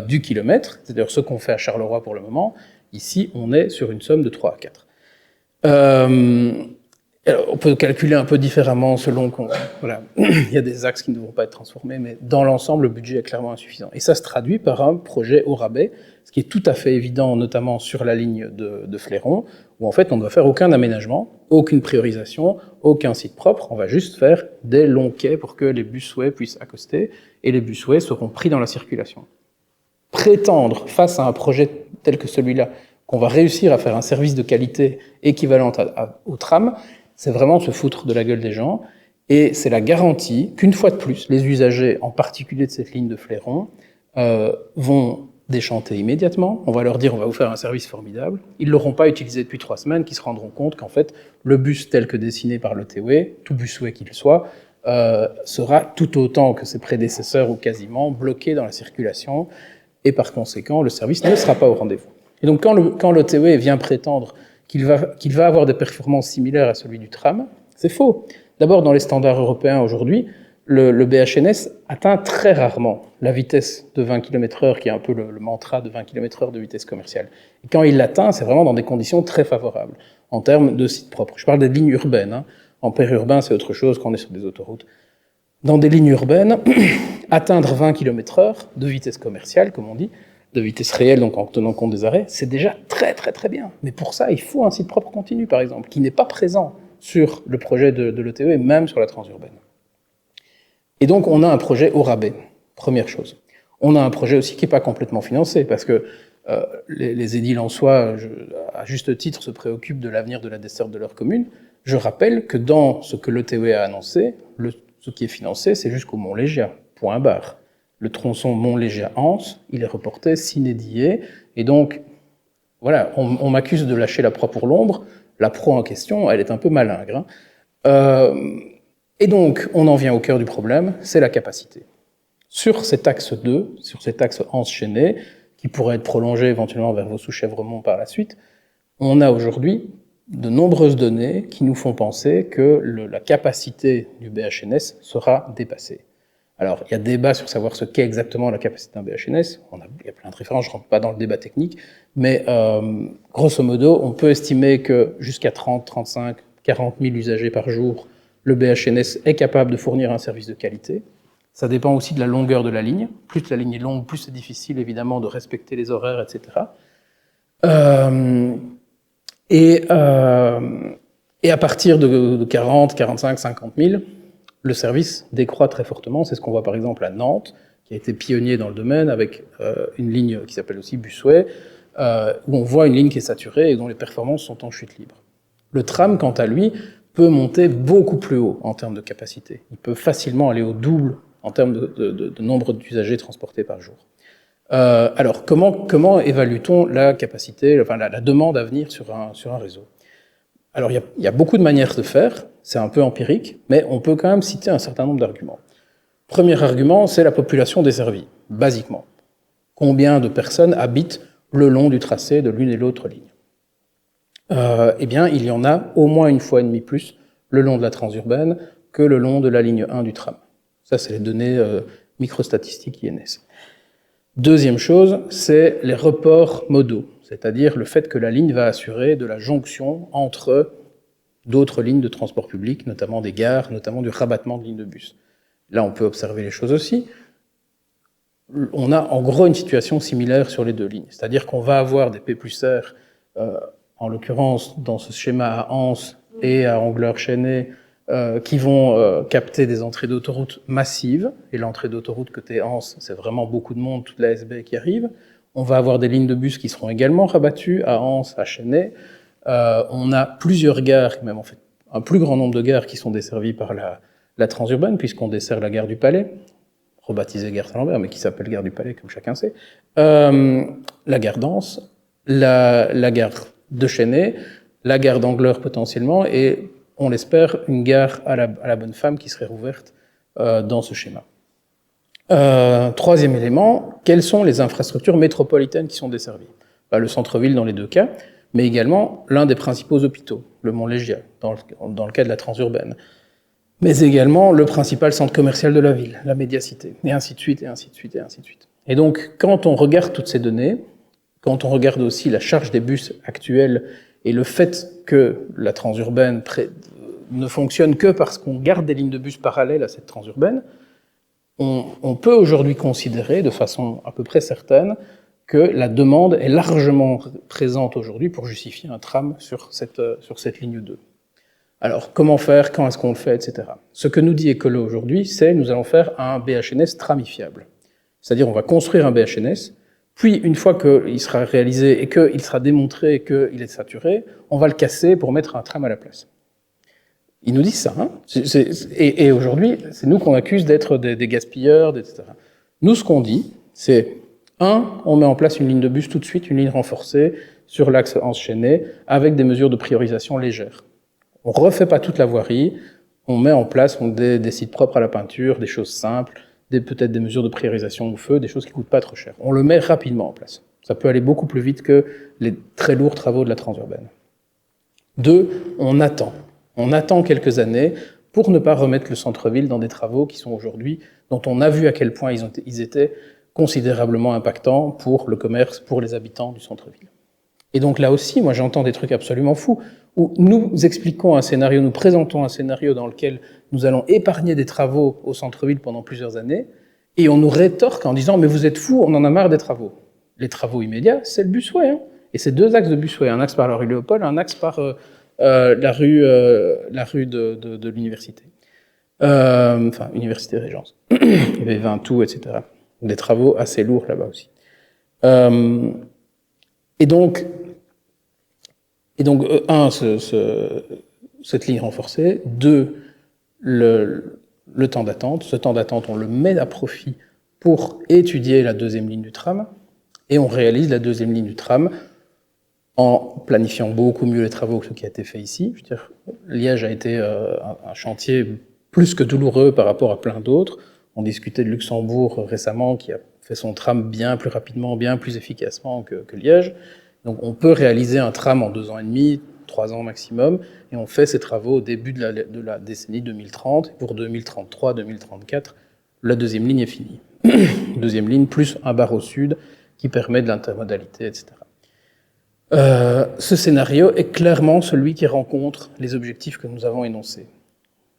du kilomètre, c'est-à-dire ce qu'on fait à Charleroi pour le moment. Ici, on est sur une somme de 3 à 4. Alors, on peut calculer un peu différemment selon qu'on... Voilà, il y a des axes qui ne devront pas être transformés, mais dans l'ensemble, le budget est clairement insuffisant. Et ça se traduit par un projet au rabais, ce qui est tout à fait évident, notamment sur la ligne de Fléron, où en fait, on ne doit faire aucun aménagement, aucune priorisation, aucun site propre. On va juste faire des longs quais pour que les busways puissent accoster, et les busways seront pris dans la circulation. Prétendre, face à un projet tel que celui-là, qu'on va réussir à faire un service de qualité équivalent au tram, c'est vraiment se foutre de la gueule des gens, et c'est la garantie qu'une fois de plus, les usagers, en particulier de cette ligne de Fléron, vont déchanter immédiatement. On va leur dire, on va vous faire un service formidable. Ils ne l'auront pas utilisé depuis 3 semaines, qu'ils se rendront compte qu'en fait, le bus tel que dessiné par le TOE, tout busway qu'il soit, sera tout autant que ses prédécesseurs ou quasiment bloqué dans la circulation, et par conséquent, le service ne sera pas au rendez-vous. Et donc, quand le TOE vient prétendre qu'il va avoir des performances similaires à celui du tram, c'est faux. D'abord, dans les standards européens aujourd'hui, le BHNS atteint très rarement la vitesse de 20 km/h, qui est un peu le mantra de 20 km/h de vitesse commerciale. Et quand il l'atteint, c'est vraiment dans des conditions très favorables, en termes de sites propres. Je parle des lignes urbaines. Hein. En périurbain, c'est autre chose quand on est sur des autoroutes. Dans des lignes urbaines, atteindre 20 km/h de vitesse commerciale, comme on dit, de vitesse réelle, donc en tenant compte des arrêts, c'est déjà très très très bien. Mais pour ça, il faut un site propre continu, par exemple, qui n'est pas présent sur le projet de l'ETE et même sur la transurbaine. Et donc, on a un projet au rabais, première chose. On a un projet aussi qui n'est pas complètement financé, parce que les édiles en soi, à juste titre, se préoccupent de l'avenir de la desserte de leur commune. Je rappelle que dans ce que l'ETE a annoncé, ce qui est financé, c'est jusqu'au Mont-Légia, point barre. Le tronçon Mont-Légia-Anse, il est reporté sine die, et donc, voilà, on m'accuse de lâcher la proie pour l'ombre. La proie en question, elle est un peu malingre. Et donc, on en vient au cœur du problème, c'est la capacité. Sur cet axe 2, sur cet axe Anse-Chênay, qui pourrait être prolongé éventuellement vers Vaux-sous-Chèvremont par la suite, on a aujourd'hui de nombreuses données qui nous font penser que la capacité du BHNS sera dépassée. Alors, il y a débat sur savoir ce qu'est exactement la capacité d'un BHNS, il y a plein de références, je ne rentre pas dans le débat technique, mais grosso modo, on peut estimer que jusqu'à 30, 35, 40 000 usagers par jour, le BHNS est capable de fournir un service de qualité. Ça dépend aussi de la longueur de la ligne. Plus la ligne est longue, plus c'est difficile évidemment de respecter les horaires, etc. Et à partir de 40, 45, 50 000, le service décroît très fortement. C'est ce qu'on voit par exemple à Nantes, qui a été pionnier dans le domaine, avec une ligne qui s'appelle aussi Busway, où on voit une ligne qui est saturée et dont les performances sont en chute libre. Le tram, quant à lui, peut monter beaucoup plus haut en termes de capacité. Il peut facilement aller au double en termes de nombre d'usagers transportés par jour. Alors, comment évalue-t-on la capacité, enfin la demande à venir sur un réseau? Alors, il y a beaucoup de manières de faire, c'est un peu empirique, mais on peut quand même citer un certain nombre d'arguments. Premier argument, c'est la population desservie, basiquement. Combien de personnes habitent le long du tracé de l'une et l'autre ligne? Eh bien, il y en a au moins 1,5 fois plus le long de la transurbaine que le long de la ligne 1 du tram. Ça, c'est les données microstatistiques INS. Deuxième chose, c'est les reports modaux, c'est-à-dire le fait que la ligne va assurer de la jonction entre d'autres lignes de transport public, notamment des gares, notamment du rabattement de lignes de bus. Là, on peut observer les choses aussi. On a en gros une situation similaire sur les deux lignes, c'est-à-dire qu'on va avoir des P+R, en l'occurrence dans ce schéma à Anse et à Angleur-Chênay, qui vont capter des entrées d'autoroute massives, et l'entrée d'autoroute côté Anse, c'est vraiment beaucoup de monde, toute la SB qui arrive. On va avoir des lignes de bus qui seront également rabattues à Anse, à Chênay. On a plusieurs gares, même en fait un plus grand nombre de gares qui sont desservies par la transurbaine, puisqu'on dessert la gare du Palais, rebaptisée gare Saint-Lambert, mais qui s'appelle gare du Palais, comme chacun sait, la gare d'Anse, la gare de Chênay, la gare d'Angleur potentiellement, et on l'espère, une gare à la Bonne Femme qui serait rouverte dans ce schéma. Troisième élément, quelles sont les infrastructures métropolitaines qui sont desservies? Le centre-ville dans les deux cas, mais également l'un des principaux hôpitaux, le Mont-Légia, dans le cas de la transurbaine, mais également le principal centre commercial de la ville, la Médiacité, et ainsi de suite, et ainsi de suite, et ainsi de suite. Et donc, quand on regarde toutes ces données, quand on regarde aussi la charge des bus actuels et le fait que la transurbaine ne fonctionne que parce qu'on garde des lignes de bus parallèles à cette transurbaine, on peut aujourd'hui considérer de façon à peu près certaine que la demande est largement présente aujourd'hui pour justifier un tram sur cette ligne 2. Alors, comment faire, quand est-ce qu'on le fait, etc. Ce que nous dit Écolo aujourd'hui, c'est nous allons faire un BHNS tramifiable. C'est-à-dire, on va construire un BHNS, puis une fois qu'il sera réalisé et qu'il sera démontré qu'il est saturé, on va le casser pour mettre un tram à la place. Ils nous disent ça, hein. Et aujourd'hui, c'est nous qu'on accuse d'être des gaspilleurs, etc. Nous, ce qu'on dit, c'est, on met en place une ligne de bus tout de suite, une ligne renforcée sur l'axe enchaîné, avec des mesures de priorisation légères. On refait pas toute la voirie, on met en place des sites propres à la peinture, des choses simples, peut-être des mesures de priorisation au feu, des choses qui coûtent pas trop cher. On le met rapidement en place. Ça peut aller beaucoup plus vite que les très lourds travaux de la transurbaine. 2, on attend. On attend quelques années pour ne pas remettre le centre-ville dans des travaux qui sont aujourd'hui, dont on a vu à quel point ils étaient considérablement impactants pour le commerce, pour les habitants du centre-ville. Et donc là aussi, moi j'entends des trucs absolument fous, où nous expliquons un scénario, nous présentons un scénario dans lequel nous allons épargner des travaux au centre-ville pendant plusieurs années, et on nous rétorque en disant « mais vous êtes fous, on en a marre des travaux ». Les travaux immédiats, c'est le busway, hein. Et c'est 2 axes de busway, un axe par la rue Léopold, un axe par la rue de l'université. Enfin, Université Régence. Il y avait 20 tout, etc. Des travaux assez lourds là-bas aussi. Et donc, cette ligne renforcée. 2, le temps d'attente. Ce temps d'attente, on le met à profit pour étudier la 2e ligne du tram, et on réalise la 2e ligne du tram en planifiant beaucoup mieux les travaux que ce qui a été fait ici. Je veux dire, Liège a été un chantier plus que douloureux par rapport à plein d'autres. On discutait de Luxembourg récemment, qui a fait son tram bien plus rapidement, bien plus efficacement que Liège. Donc on peut réaliser un tram en 2 ans et demi, 3 ans maximum, et on fait ces travaux au début de la décennie 2030. Et pour 2033-2034, la 2e ligne est finie. 2e ligne plus un barreau sud qui permet de l'intermodalité, etc. Ce scénario est clairement celui qui rencontre les objectifs que nous avons énoncés.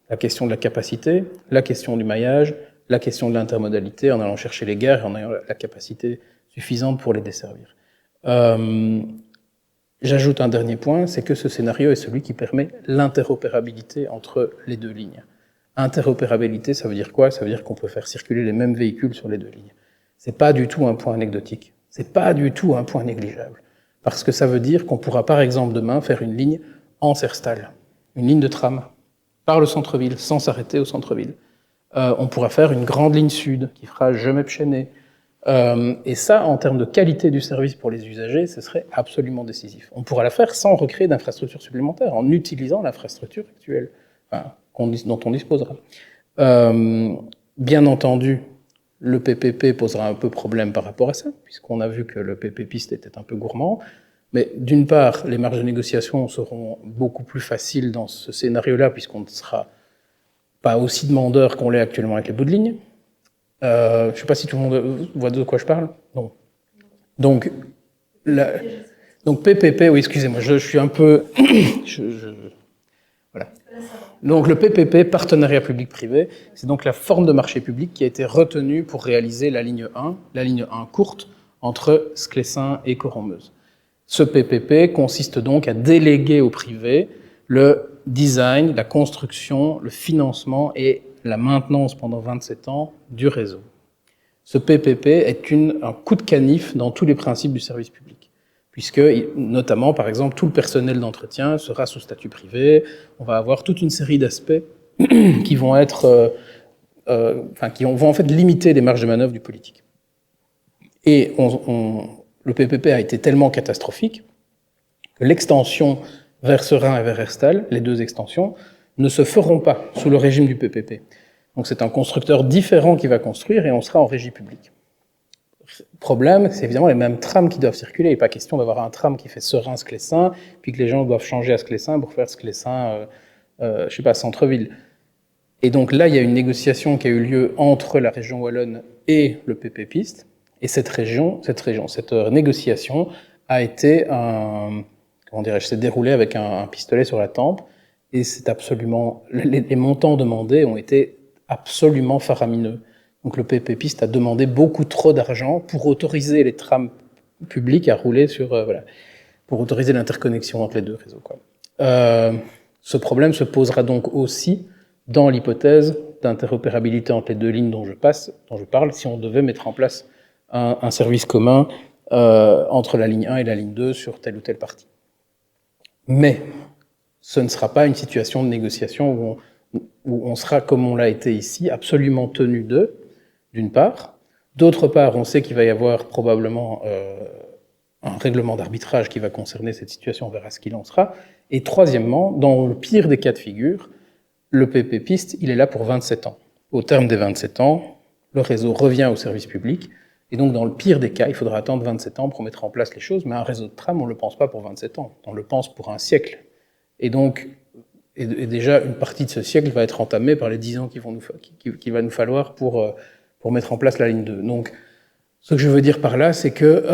La question de la capacité, la question du maillage, la question de l'intermodalité en allant chercher les gares et en ayant la capacité suffisante pour les desservir. J'ajoute un dernier point, c'est que ce scénario est celui qui permet l'interopérabilité entre les 2 lignes. Interopérabilité, ça veut dire quoi? Ça veut dire qu'on peut faire circuler les mêmes véhicules sur les 2 lignes. C'est pas du tout un point anecdotique, c'est pas du tout un point négligeable. Parce que ça veut dire qu'on pourra par exemple demain faire une ligne Anse-Herstal, une ligne de tram, par le centre-ville, sans s'arrêter au centre-ville. On pourra faire une grande ligne sud qui fera Gemep-Chênay. Et ça, en termes de qualité du service pour les usagers, ce serait absolument décisif. On pourra la faire sans recréer d'infrastructures supplémentaires, en utilisant l'infrastructure actuelle, enfin, dont on disposera. Bien entendu, le PPP posera un peu problème par rapport à ça, puisqu'on a vu que le PP-piste était un peu gourmand. Mais d'une part, les marges de négociation seront beaucoup plus faciles dans ce scénario-là, puisqu'on ne sera pas aussi demandeur qu'on l'est actuellement avec les bouts de ligne. Je ne sais pas si tout le monde voit de quoi je parle. Non. Donc PPP, oui, excusez-moi, je suis un peu... Voilà. Donc le PPP, partenariat public-privé, c'est donc la forme de marché public qui a été retenue pour réaliser la ligne 1 courte, entre Sclessin et Coron-Meuse. Ce PPP consiste donc à déléguer au privé le design, la construction, le financement et la maintenance pendant 27 ans du réseau. Ce PPP est un coup de canif dans tous les principes du service public, puisque, notamment, par exemple, tout le personnel d'entretien sera sous statut privé, on va avoir toute une série d'aspects qui vont être, qui vont en fait limiter les marges de manœuvre du politique. Et le PPP a été tellement catastrophique que l'extension vers Serein et vers Herstal, les 2 extensions, ne se feront pas sous le régime du PPP. Donc c'est un constructeur différent qui va construire et on sera en régie publique. Problème, c'est évidemment les mêmes trams qui doivent circuler. Il n'est pas question d'avoir un tram qui fait Serein-Sclessin, puis que les gens doivent changer à Sclessin pour faire Sclessin, je sais pas, centre-ville. Et donc là, il y a une négociation qui a eu lieu entre la région wallonne et le PP Piste. Et cette négociation a été s'est déroulée avec un pistolet sur la tempe. et c'est absolument, les montants demandés ont été absolument faramineux. Donc le PP Piste a demandé beaucoup trop d'argent pour autoriser les trams publics à rouler sur, pour autoriser l'interconnexion entre les deux réseaux, quoi. Ce problème se posera donc aussi dans l'hypothèse d'interopérabilité entre les deux lignes dont je parle, si on devait mettre en place un service commun entre la ligne 1 et la ligne 2 sur telle ou telle partie. Mais ce ne sera pas une situation de négociation où on sera, comme on l'a été ici, absolument tenu d'eux, d'une part. D'autre part, on sait qu'il va y avoir probablement un règlement d'arbitrage qui va concerner cette situation, on verra ce qu'il en sera. Et troisièmement, dans le pire des cas de figure, le PP Piste, il est là pour 27 ans. Au terme des 27 ans, le réseau revient au service public, et donc dans le pire des cas, il faudra attendre 27 ans pour mettre en place les choses, mais un réseau de tram, on ne le pense pas pour 27 ans, on le pense pour un siècle. Et donc, et déjà, une partie de ce siècle va être entamée par les 10 ans qu'il va nous falloir pour mettre en place la ligne 2. Donc, ce que je veux dire par là, c'est que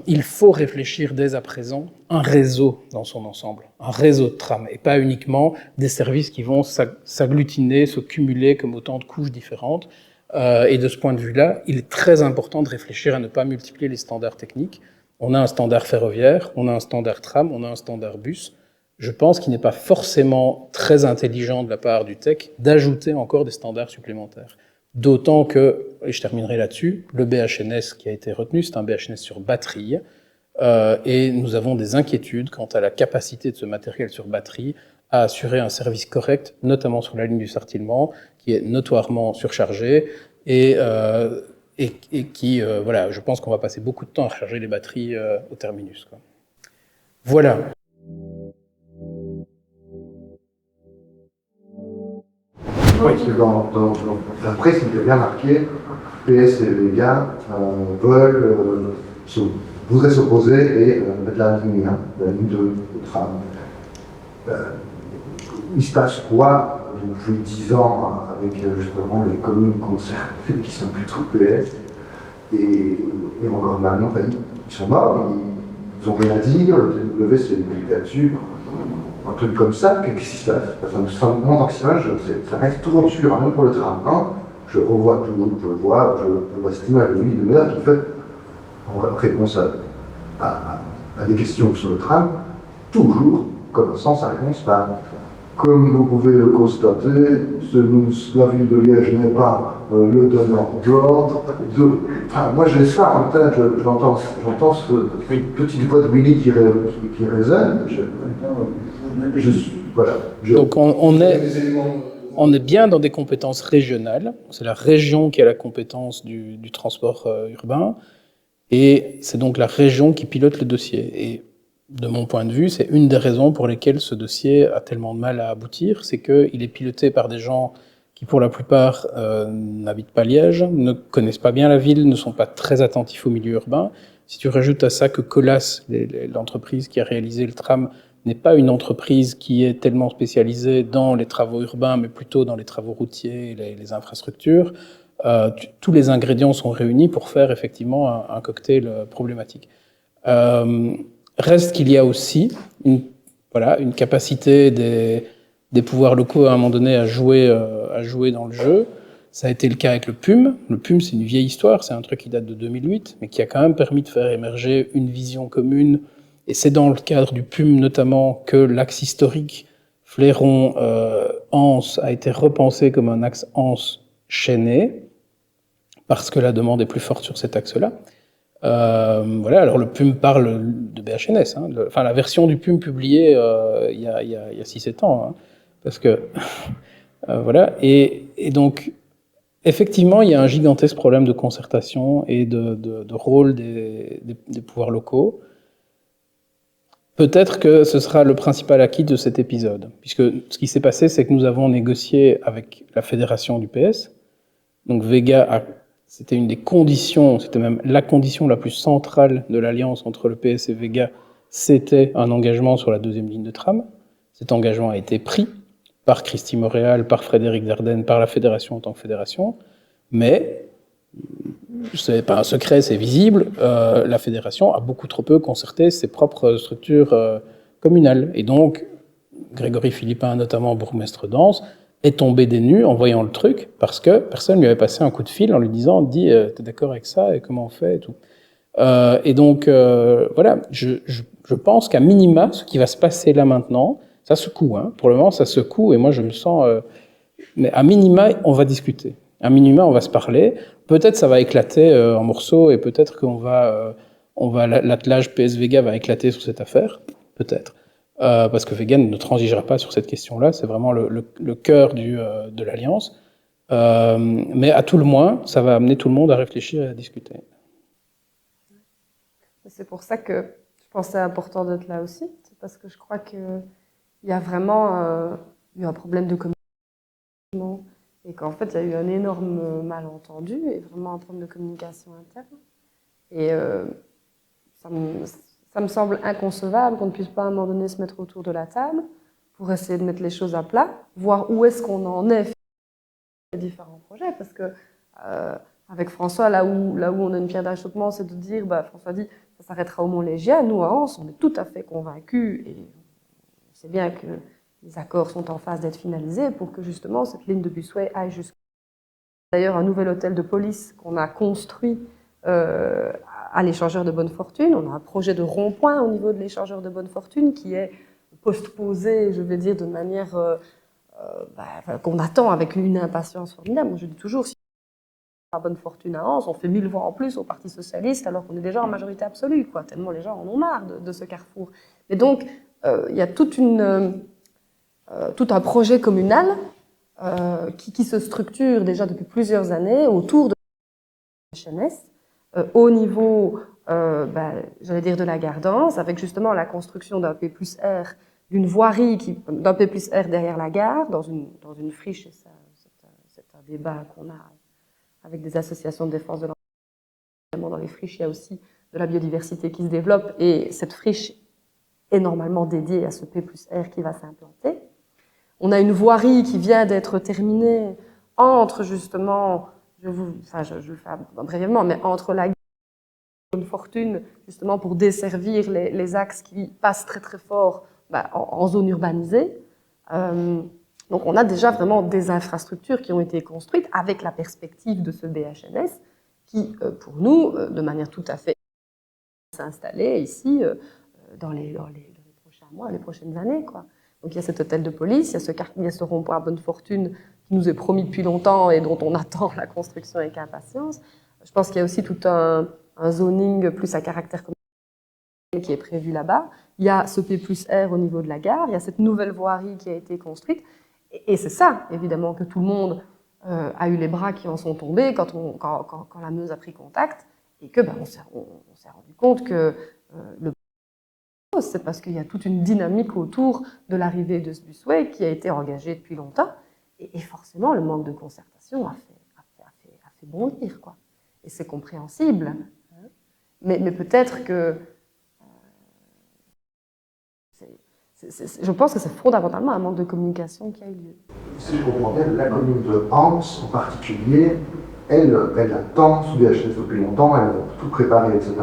il faut réfléchir dès à présent un réseau dans son ensemble, un réseau de tram, et pas uniquement des services qui vont s'agglutiner, se cumuler comme autant de couches différentes. Et de ce point de vue-là, il est très important de réfléchir à ne pas multiplier les standards techniques. On a un standard ferroviaire, on a un standard tram, on a un standard bus. Je pense qu'il n'est pas forcément très intelligent de la part du tech d'ajouter encore des standards supplémentaires. D'autant que, et je terminerai là-dessus, le BHNS qui a été retenu, c'est un BHNS sur batterie, et nous avons des inquiétudes quant à la capacité de ce matériel sur batterie à assurer un service correct, notamment sur la ligne du Sartillement, qui est notoirement surchargée, et qui, voilà, je pense qu'on va passer beaucoup de temps à recharger les batteries au terminus, quoi. Voilà. Oui, parce que dans la presse, il était bien marqué, PS et Vega voudraient s'opposer et mettre la ligne 1, la ligne 2 au tram. Il se passe quoi depuis 10 ans avec justement les communes concernées qui sont plutôt PS et encore maintenant, ils sont morts, ils n'ont rien à dire, le TW s'est débuté là-dessus. Un truc comme ça, qu'est-ce qui se passe? Moi, dans ça reste toujours sûr, même pour le tram. Hein. Je revois toujours, je vois cette image de lui de mer qui fait, en réponse à des questions sur le tram, toujours commençant sa réponse par comme vous pouvez le constater, la ville de Liège n'est pas le donneur d'ordre. Enfin, moi j'ai ça en tête, j'entends cette petite voix de Willy qui résonne. Voilà. Donc on est bien dans des compétences régionales. C'est la région qui a la compétence du transport urbain, et c'est donc la région qui pilote le dossier. Et de mon point de vue, c'est une des raisons pour lesquelles ce dossier a tellement de mal à aboutir, c'est qu'il est piloté par des gens qui, pour la plupart, n'habitent pas Liège, ne connaissent pas bien la ville, ne sont pas très attentifs au milieu urbain. Si tu rajoutes à ça que Colas, l'entreprise qui a réalisé le tram, n'est pas une entreprise qui est tellement spécialisée dans les travaux urbains, mais plutôt dans les travaux routiers et les infrastructures, tous les ingrédients sont réunis pour faire effectivement un cocktail problématique. Reste qu'il y a aussi une capacité des pouvoirs locaux à un moment donné à jouer dans le jeu. Ça a été le cas avec le PUM. Le PUM, c'est une vieille histoire, c'est un truc qui date de 2008, mais qui a quand même permis de faire émerger une vision commune. Et c'est dans le cadre du PUM notamment que l'axe historique Fléron-Anse a été repensé comme un axe Anse-Chênay, parce que la demande est plus forte sur cet axe-là. Voilà, alors le PUM parle de BHNS, hein, la version du PUM publiée il y a 6-7 ans, hein, parce que voilà, et donc effectivement il y a un gigantesque problème de concertation et de rôle des pouvoirs locaux. Peut-être que ce sera le principal acquis de cet épisode, puisque ce qui s'est passé, c'est que nous avons négocié avec la fédération du PS, donc Vega c'était une des conditions, c'était même la condition la plus centrale de l'alliance entre le PS et Vega, c'était un engagement sur la deuxième ligne de tram. Cet engagement a été pris par Christy Montréal, par Frédéric Dardenne, par la fédération en tant que fédération, mais c'est pas un secret, c'est visible, la fédération a beaucoup trop peu concerté ses propres structures communales. Et donc, Grégory Philippin, notamment bourgmestre d'Ans, est tombé des nues en voyant le truc, parce que personne lui avait passé un coup de fil en lui disant « Dis, t'es d'accord avec ça, et comment on fait ?» et tout. Et donc, voilà, je pense qu'à minima, ce qui va se passer là maintenant, ça secoue, hein. Pour le moment, ça secoue, et moi, je me sens... mais à minima, on va discuter. À minima, on va se parler. Peut-être ça va éclater en morceaux, et peut-être l'attelage PS Vega va éclater sur cette affaire, peut-être. Parce que Vegan ne transigera pas sur cette question-là, c'est vraiment le cœur de l'Alliance. Mais à tout le moins, ça va amener tout le monde à réfléchir et à discuter. C'est pour ça que je pense que c'est important d'être là aussi. C'est parce que je crois qu'il y a vraiment eu un problème de communication et qu'en fait, il y a eu un énorme malentendu et vraiment un problème de communication interne. Et ça me semble inconcevable qu'on ne puisse pas à un moment donné se mettre autour de la table pour essayer de mettre les choses à plat, voir où est-ce qu'on en est les différents projets. Parce que avec François, là où on a une pierre d'achoppement, c'est de dire, François dit, ça s'arrêtera au Mont-Légia. Nous, à Ans, on est tout à fait convaincus et on sait bien que les accords sont en phase d'être finalisés pour que justement cette ligne de busway aille jusqu'à... D'ailleurs, un nouvel hôtel de police qu'on a construit à l'échangeur de bonne fortune. On a un projet de rond-point au niveau de l'échangeur de bonne fortune qui est postposé, je vais dire, de manière qu'on attend avec une impatience formidable. Moi, je dis toujours, si on a bonne fortune à Ans, on fait 1000 voix en plus au Parti Socialiste alors qu'on est déjà en majorité absolue, quoi, tellement les gens en ont marre de ce carrefour. Et donc, il y a tout un projet communal qui se structure déjà depuis plusieurs années autour de la HNS, au niveau, j'allais dire, de la Gardance, avec justement la construction d'un P+R, d'une voirie, d'un P+R derrière la gare, dans une friche, et ça, c'est un débat qu'on a avec des associations de défense de l'environnement. Dans les friches, il y a aussi de la biodiversité qui se développe, et cette friche est normalement dédiée à ce P+R qui va s'implanter. On a une voirie qui vient d'être terminée entre justement, je le fais brièvement, mais entre la Bonne Fortune, justement pour desservir les axes qui passent très très fort en zone urbanisée. Donc on a déjà vraiment des infrastructures qui ont été construites avec la perspective de ce BHNS qui, pour nous, de manière tout à fait s'installer ici dans les prochains mois, les prochaines années, quoi. Donc il y a cet hôtel de police, il y a ce rond-point à Bonne Fortune qui nous est promis depuis longtemps et dont on attend la construction avec impatience. Je pense qu'il y a aussi tout un zoning plus à caractère commercial qui est prévu là-bas. Il y a ce P+R au niveau de la gare, il y a cette nouvelle voirie qui a été construite. Et c'est ça, évidemment, que tout le monde a eu les bras qui en sont tombés quand la Meuse a pris contact et que on s'est rendu compte que c'est parce qu'il y a toute une dynamique autour de l'arrivée de ce busway qui a été engagée depuis longtemps. Et forcément, le manque de concertation a fait bondir, quoi. Et c'est compréhensible. Mais peut-être que... je pense que c'est fondamentalement un manque de communication qui a eu lieu. Si je comprends bien, la commune de Ans, en particulier, elle attend sous BHS depuis longtemps, elle a tout préparé, etc.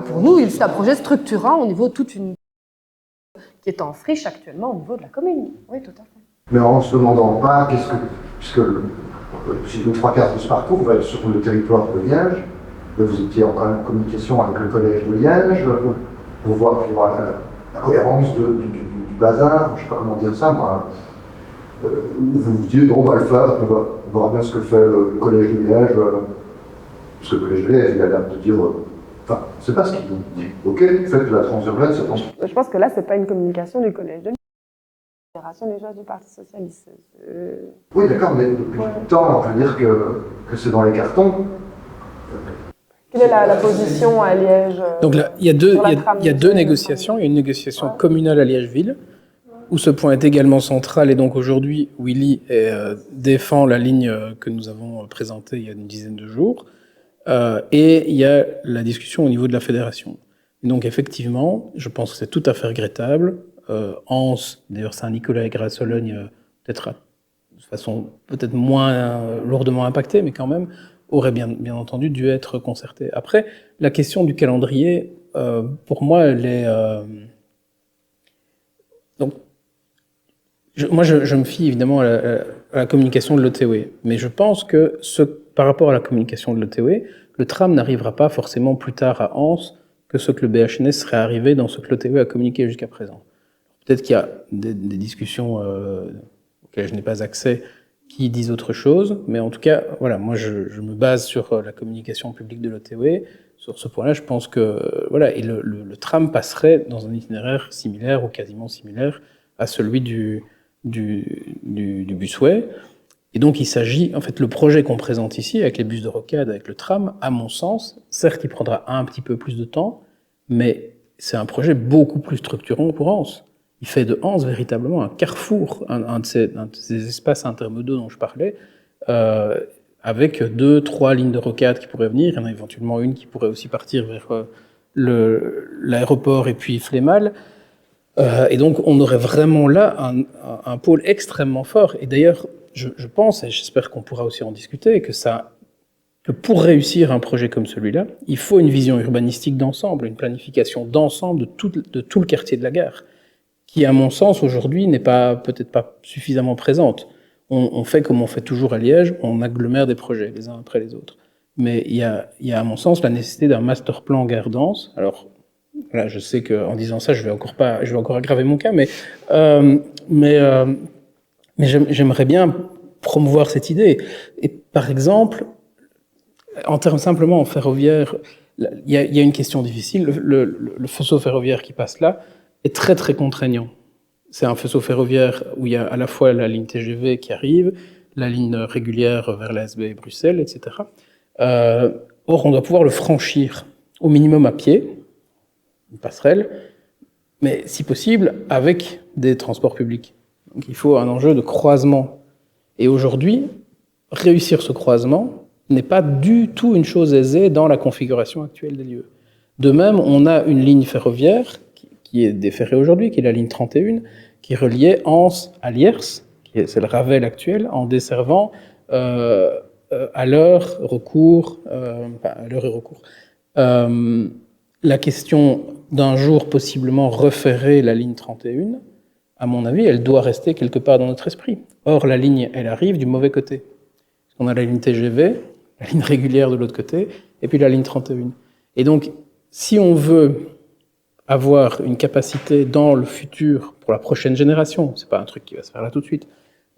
Pour nous, c'est un projet structurant au niveau de toute une... qui est en friche actuellement au niveau de la commune. Oui, tout à fait. Mais en ne se demandant pas, puisque si le 3/4 de ce parcours va être sur le territoire de Liège, vous étiez en communication avec le collège de Liège, pour voir la cohérence du bazar, je ne sais pas comment dire ça, moi. Vous vous dites, on va le faire, on verra bien ce que fait le collège de Liège, parce que le collège de Liège, il a l'air de dire, c'est pas ce qu'il nous dit. Ok, faites la transurbaine, c'est bon. Je pense que là, c'est pas une communication du collège de Liège. La Fédération des Jeunes du Parti Socialiste. Oui, d'accord, mais depuis le temps, on veut dire que c'est dans les cartons. Quelle est la position à Liège? Donc là, il y a deux négociations. Il y a une négociation communale à Liège-Ville, où ce point est également central. Et donc aujourd'hui, Willy défend la ligne que nous avons présentée il y a une dizaine de jours. Et il y a la discussion au niveau de la fédération. Et donc effectivement, je pense que c'est tout à fait regrettable. Ans, d'ailleurs Saint-Nicolas et Grâce-Sologne, peut-être de façon peut-être moins lourdement impactée, mais quand même, aurait bien entendu dû être concerté. Après, la question du calendrier, pour moi, elle est... donc, moi, je me fie évidemment à la communication de l'OTW, mais je pense que par rapport à la communication de l'OTW, le tram n'arrivera pas forcément plus tard à Anse que ce que le BHNS serait arrivé dans ce que l'OTW a communiqué jusqu'à présent. Peut-être qu'il y a des discussions auxquelles je n'ai pas accès qui disent autre chose, mais en tout cas, voilà, moi je me base sur la communication publique de l'OTW. Sur ce point-là, je pense que voilà, et le tram passerait dans un itinéraire similaire ou quasiment similaire à celui du busway. Et donc il s'agit, en fait, le projet qu'on présente ici, avec les bus de rocade, avec le tram, à mon sens, certes il prendra un petit peu plus de temps, mais c'est un projet beaucoup plus structurant pour Anse. Il fait de Anse véritablement un carrefour, un de ces espaces intermodaux dont je parlais, avec 2, 3 lignes de rocade qui pourraient venir. Il y en a éventuellement une qui pourrait aussi partir vers l'aéroport et puis Flémal. Et donc on aurait vraiment là un pôle extrêmement fort. Et d'ailleurs, je pense, et j'espère qu'on pourra aussi en discuter, que pour réussir un projet comme celui-là, il faut une vision urbanistique d'ensemble, une planification d'ensemble de tout le quartier de la gare, qui, à mon sens, aujourd'hui, n'est peut-être pas suffisamment présente. On fait comme on fait toujours à Liège, on agglomère des projets les uns après les autres. Mais il y a, à mon sens, la nécessité d'un master plan gare dense. Alors, voilà, je sais qu'en disant ça, je vais encore aggraver mon cas, mais j'aimerais bien promouvoir cette idée. Et par exemple, en termes simplement ferroviaire, il y a une question difficile. Le faisceau ferroviaire qui passe là est très très contraignant. C'est un faisceau ferroviaire où il y a à la fois la ligne TGV qui arrive, la ligne régulière vers la SB et Bruxelles, etc. Or, on doit pouvoir le franchir au minimum à pied, une passerelle, mais si possible avec des transports publics. Donc il faut un enjeu de croisement. Et aujourd'hui, réussir ce croisement n'est pas du tout une chose aisée dans la configuration actuelle des lieux. De même, on a une ligne ferroviaire qui est déferrée aujourd'hui, qui est la ligne 31, qui reliait Anse à Liers, c'est le Ravel actuel, en desservant à l'heure recours, à l'heure et recours. La question d'un jour possiblement referrer la ligne 31, à mon avis, elle doit rester quelque part dans notre esprit. Or, la ligne, elle arrive du mauvais côté. On a la ligne TGV, la ligne régulière de l'autre côté, et puis la ligne 31. Et donc, si on veut avoir une capacité dans le futur, pour la prochaine génération, c'est pas un truc qui va se faire là tout de suite,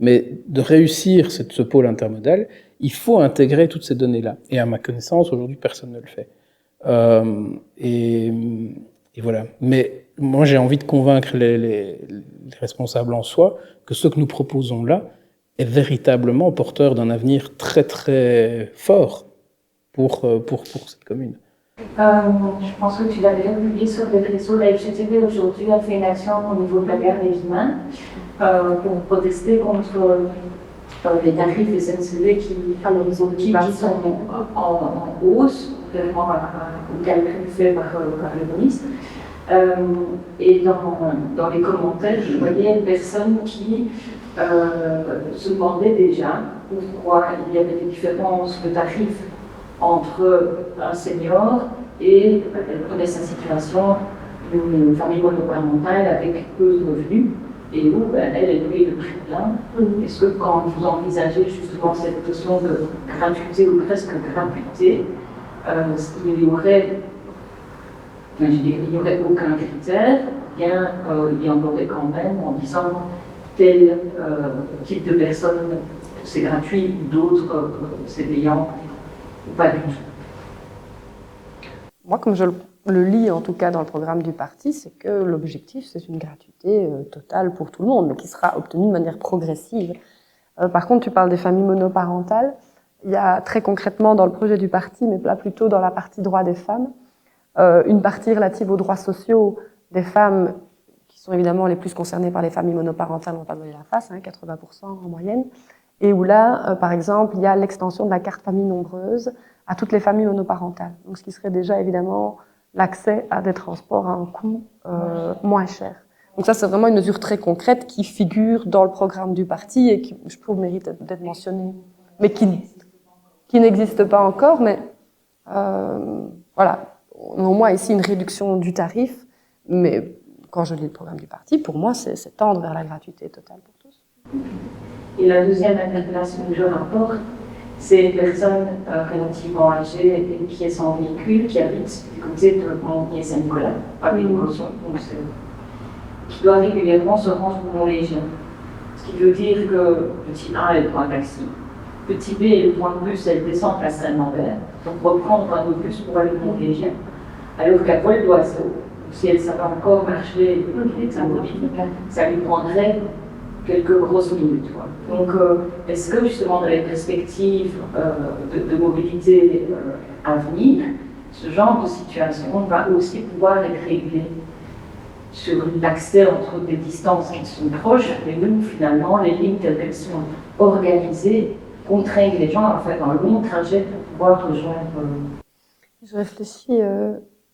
mais de réussir ce pôle intermodal, il faut intégrer toutes ces données-là. Et à ma connaissance, aujourd'hui, personne ne le fait. Et voilà. Mais moi, j'ai envie de convaincre les responsables en soi que ce que nous proposons là est véritablement porteur d'un avenir très très fort pour cette commune. Je pense que tu l'as déjà publié sur les réseaux. La FGTB aujourd'hui a fait une action au niveau de la gare des Humains pour protester contre les tarifs des SNCF qui sont en hausse, vraiment au calcul fait par le ministre. Et dans les commentaires, je voyais une personne qui se demandait déjà pourquoi il y avait des différences de tarifs entre un senior et elle prenait sa situation d'une famille monoparentale avec peu de revenus et où elle payait le prix plein. Est-ce que quand vous envisagez justement cette notion de gratuité ou presque gratuité, il n'y aurait aucun critère, bien il y en aurait quand même en disant tel type de personne c'est gratuit, d'autres c'est payant, ou pas du tout. Moi, comme je le lis en tout cas dans le programme du parti, c'est que l'objectif c'est une gratuité totale pour tout le monde, mais qui sera obtenue de manière progressive. Par contre, tu parles des familles monoparentales. Il y a très concrètement dans le projet du parti, mais là plutôt dans la partie droits des femmes, une partie relative aux droits sociaux des femmes qui sont évidemment les plus concernées par les familles monoparentales, on va pas donner la face, 80% en moyenne, et où là, par exemple, il y a l'extension de la carte famille nombreuse à toutes les familles monoparentales. Donc, ce qui serait déjà évidemment l'accès à des transports à un coût moins cher. Donc ça, c'est vraiment une mesure très concrète qui figure dans le programme du parti et qui, je trouve, mérite d'être mentionnée, mais qui n'existe pas encore, mais voilà. Au moins ici une réduction du tarif, mais quand je lis le programme du parti, pour moi, c'est tendre vers la gratuité totale pour tous. Et la deuxième interpellation que je rapporte, c'est une personne relativement âgée et qui est sans véhicule, qui habite du côté de Montpellier-Saint-Nicolas, à Villeneuve, qui doit régulièrement se rendre au Mont-Légien. Ce qui veut dire que petit A est le point taxi, petit B est le point de bus, elle descend à Saint-Lambert, donc reprendre un bus pour aller au Mont-Légien. Alors qu'à Vol d'Oiseau, si elle savait encore marcher, ça lui prendrait quelques grosses minutes. Quoi. Donc, est-ce que justement dans les perspectives de mobilité à venir, ce genre de situation va aussi pouvoir être réglé sur l'accès entre des distances qui sont proches, mais nous, finalement, les lignes telles qu'elles sont organisées contraignent les gens à faire un long trajet pour pouvoir rejoindre. Je réfléchis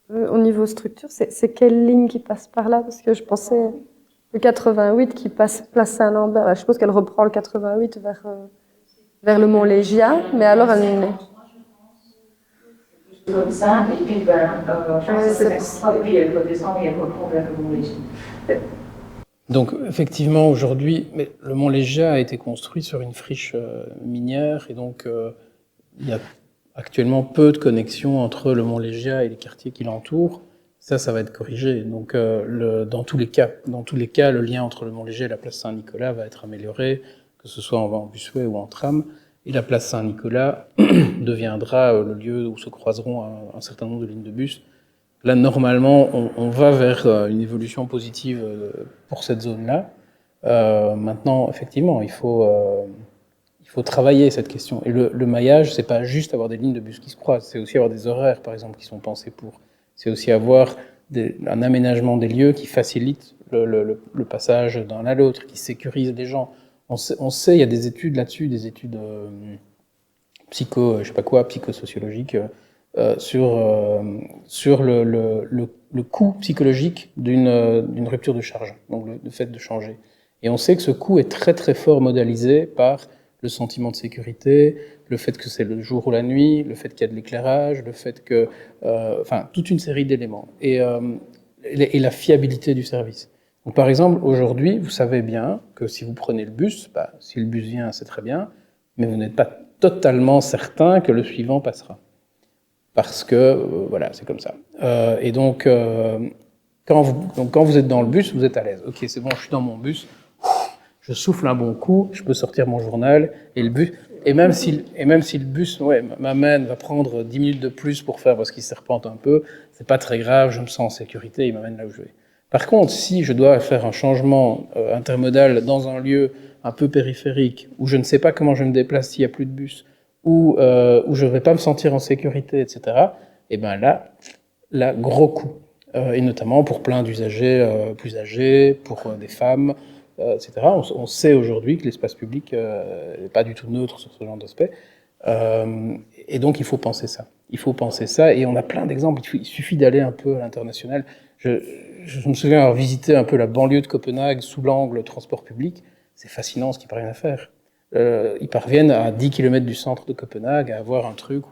au niveau structure, c'est quelle ligne qui passe par là? Parce que je pensais le 88 qui passe place Saint-Lambert, je suppose qu'elle reprend le 88 vers le Mont-Légien, mais alors elle est... Comme ça, et puis puis elle redescend et elle reprend vers le Mont-Légien. Donc effectivement aujourd'hui, mais le Mont-Légien a été construit sur une friche minière et donc il y a actuellement peu de connexions entre le Mont-Légien et les quartiers qui l'entourent. Ça va être corrigé. Donc dans tous les cas, le lien entre le Mont-Léger et la place Saint-Nicolas va être amélioré, que ce soit en busway ou en tram. Et la place Saint-Nicolas deviendra le lieu où se croiseront un certain nombre de lignes de bus. Là, normalement, on va vers une évolution positive pour cette zone-là. Maintenant, effectivement, il faut travailler cette question. Et le maillage, c'est pas juste avoir des lignes de bus qui se croisent, c'est aussi avoir des horaires, par exemple, qui sont pensés pour. C'est aussi avoir un aménagement des lieux qui facilite le passage d'un à l'autre, qui sécurise les gens. On sait, il y a des études là-dessus, des études psychosociologiques, sur le coût psychologique d'une rupture de charge, donc le fait de changer. Et on sait que ce coût est très très fort modalisé par le sentiment de sécurité, le fait que c'est le jour ou la nuit, le fait qu'il y a de l'éclairage, le fait que... enfin, toute une série d'éléments. Et la fiabilité du service. Donc, par exemple, aujourd'hui, vous savez bien que si vous prenez le bus, si le bus vient, c'est très bien, mais vous n'êtes pas totalement certain que le suivant passera. Parce que, voilà, c'est comme ça. Et donc, quand vous êtes dans le bus, vous êtes à l'aise. Ok, c'est bon, je suis dans mon bus, je souffle un bon coup, je peux sortir mon journal, et le bus... Et même si le bus m'amène, va prendre 10 minutes de plus pour faire parce qu'il serpente un peu, c'est pas très grave, je me sens en sécurité, il m'amène là où je vais. Par contre, si je dois faire un changement intermodal dans un lieu un peu périphérique, où je ne sais pas comment je me déplace s'il n'y a plus de bus, où je ne vais pas me sentir en sécurité, etc., et bien là, gros coup. Et notamment pour plein d'usagers plus âgés, pour des femmes, etc. On sait aujourd'hui que l'espace public n'est pas du tout neutre sur ce genre d'aspect. Et donc, il faut penser ça. Il faut penser ça, et on a plein d'exemples. Il suffit d'aller un peu à l'international. Je me souviens avoir visité un peu la banlieue de Copenhague sous l'angle transport public. C'est fascinant ce qu'ils parviennent à faire. Ils parviennent à 10 km du centre de Copenhague à avoir un truc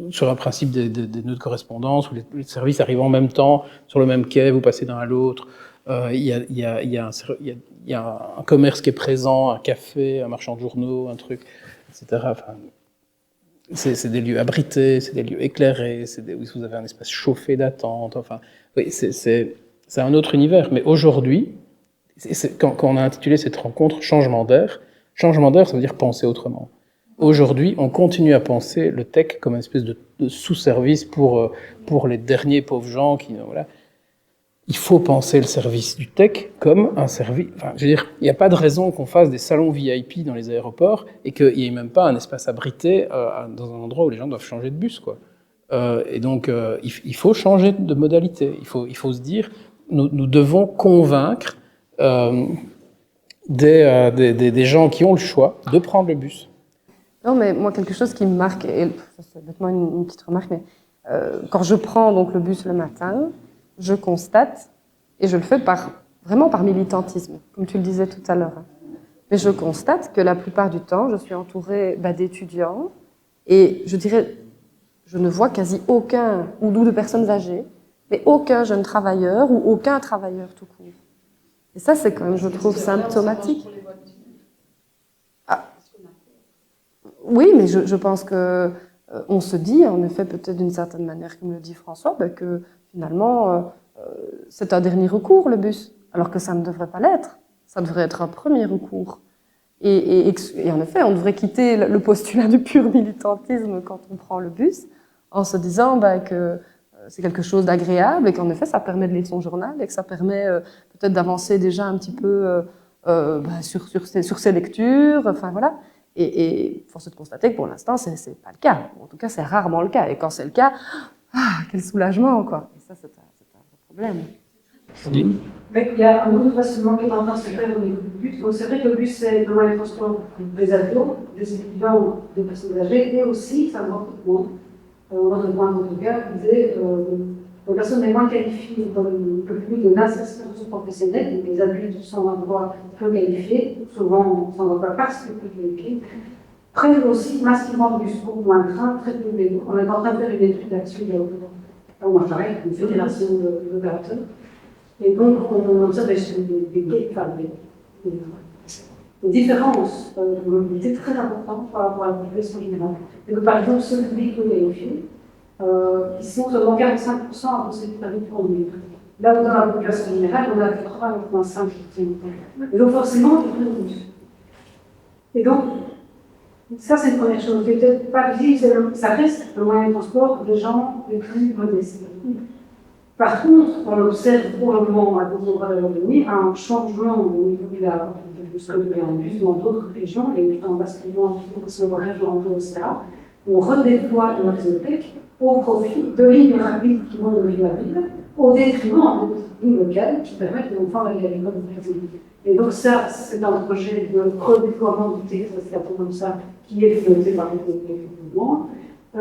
sur un principe des nœuds de correspondance, où les services arrivent en même temps, sur le même quai, vous passez d'un à l'autre. Il y a un commerce qui est présent, un café, un marchand de journaux, un truc, etc. Enfin, c'est des lieux abrités, c'est des lieux éclairés, où vous avez un espace chauffé d'attente. Enfin, oui, c'est un autre univers. Mais aujourd'hui, quand on a intitulé cette rencontre Changement d'air, ça veut dire penser autrement. Aujourd'hui, on continue à penser le tech comme une espèce de sous-service pour les derniers pauvres gens qui... Voilà. Il faut penser le service du tech comme un service... Enfin, je veux dire, il n'y a pas de raison qu'on fasse des salons VIP dans les aéroports et qu'il n'y ait même pas un espace abrité dans un endroit où les gens doivent changer de bus, quoi. Et donc, il faut changer de modalité. Il faut se dire, nous devons convaincre des gens qui ont le choix de prendre le bus. Non, mais moi, quelque chose qui me marque, et c'est bêtement une petite remarque, mais quand je prends donc le bus le matin, je constate, et je le fais vraiment par militantisme, comme tu le disais tout à l'heure, hein. Mais je constate que la plupart du temps, je suis entourée d'étudiants, et je dirais, je ne vois quasi aucun, ou de personnes âgées, mais aucun jeune travailleur ou aucun travailleur tout court. Et ça, c'est quand même, je trouve, symptomatique. Ah. Oui, mais je pense que on se dit, en effet, peut-être d'une certaine manière, comme le dit François, que finalement, c'est un dernier recours, le bus, alors que ça ne devrait pas l'être. Ça devrait être un premier recours. Et en effet, on devrait quitter le postulat du pur militantisme quand on prend le bus, en se disant que c'est quelque chose d'agréable et qu'en effet, ça permet de lire son journal et que ça permet peut-être d'avancer déjà un petit peu sur ses lectures, enfin voilà. Et force est de constater que pour l'instant, c'est pas le cas. En tout cas, c'est rarement le cas. Et quand c'est le cas, quel soulagement, quoi. Et ça, c'est un vrai problème. Mais il y a un autre façonnement qui est en train de se faire au niveau du bus. Donc c'est vrai que le bus, c'est le moyen de transport des ados, des étudiants ou des personnes âgées, et aussi, ça va beaucoup moins. Notre point de regard disait les personnes les moins qualifiées dans le public de l'insertion professionnelle, donc les adultes sans emploi peu qualifiés, souvent sans emploi parce que peu qualifiés, prennent aussi massivement le bus, beaucoup moins de train, très peu de vélo. On est en train de faire une étude là-dessus, on a pareil, une fédération d'opérateurs. Et donc, on observe des différences de mobilité très importantes par rapport à la population générale. Et donc, par exemple, ceux publics peu qualifiés, ils sont seulement 45% à posséder le permis de conduire. Là où dans la population générale, on a 80,5%. Et donc, forcément, ils prennent le bus. Et donc, ça, c'est une première chose qui n'est peut-être pas visible, ça reste le moyen de transport des gens les plus modestes. Par contre, on observe pour le moment, à d'autres endroits de la Wallonie, un changement au niveau de la en bus dans d'autres régions, et en basculement sur le région de là, on redéploie de la bibliothèque au profit de lignes rapides qui vont de ville à ville, au détriment des lignes locales qui permettent de faire les écoles de. Et donc ça, c'est un projet de redéploiement du territoire, c'est un peu comme ça, qui est financé par le gouvernement.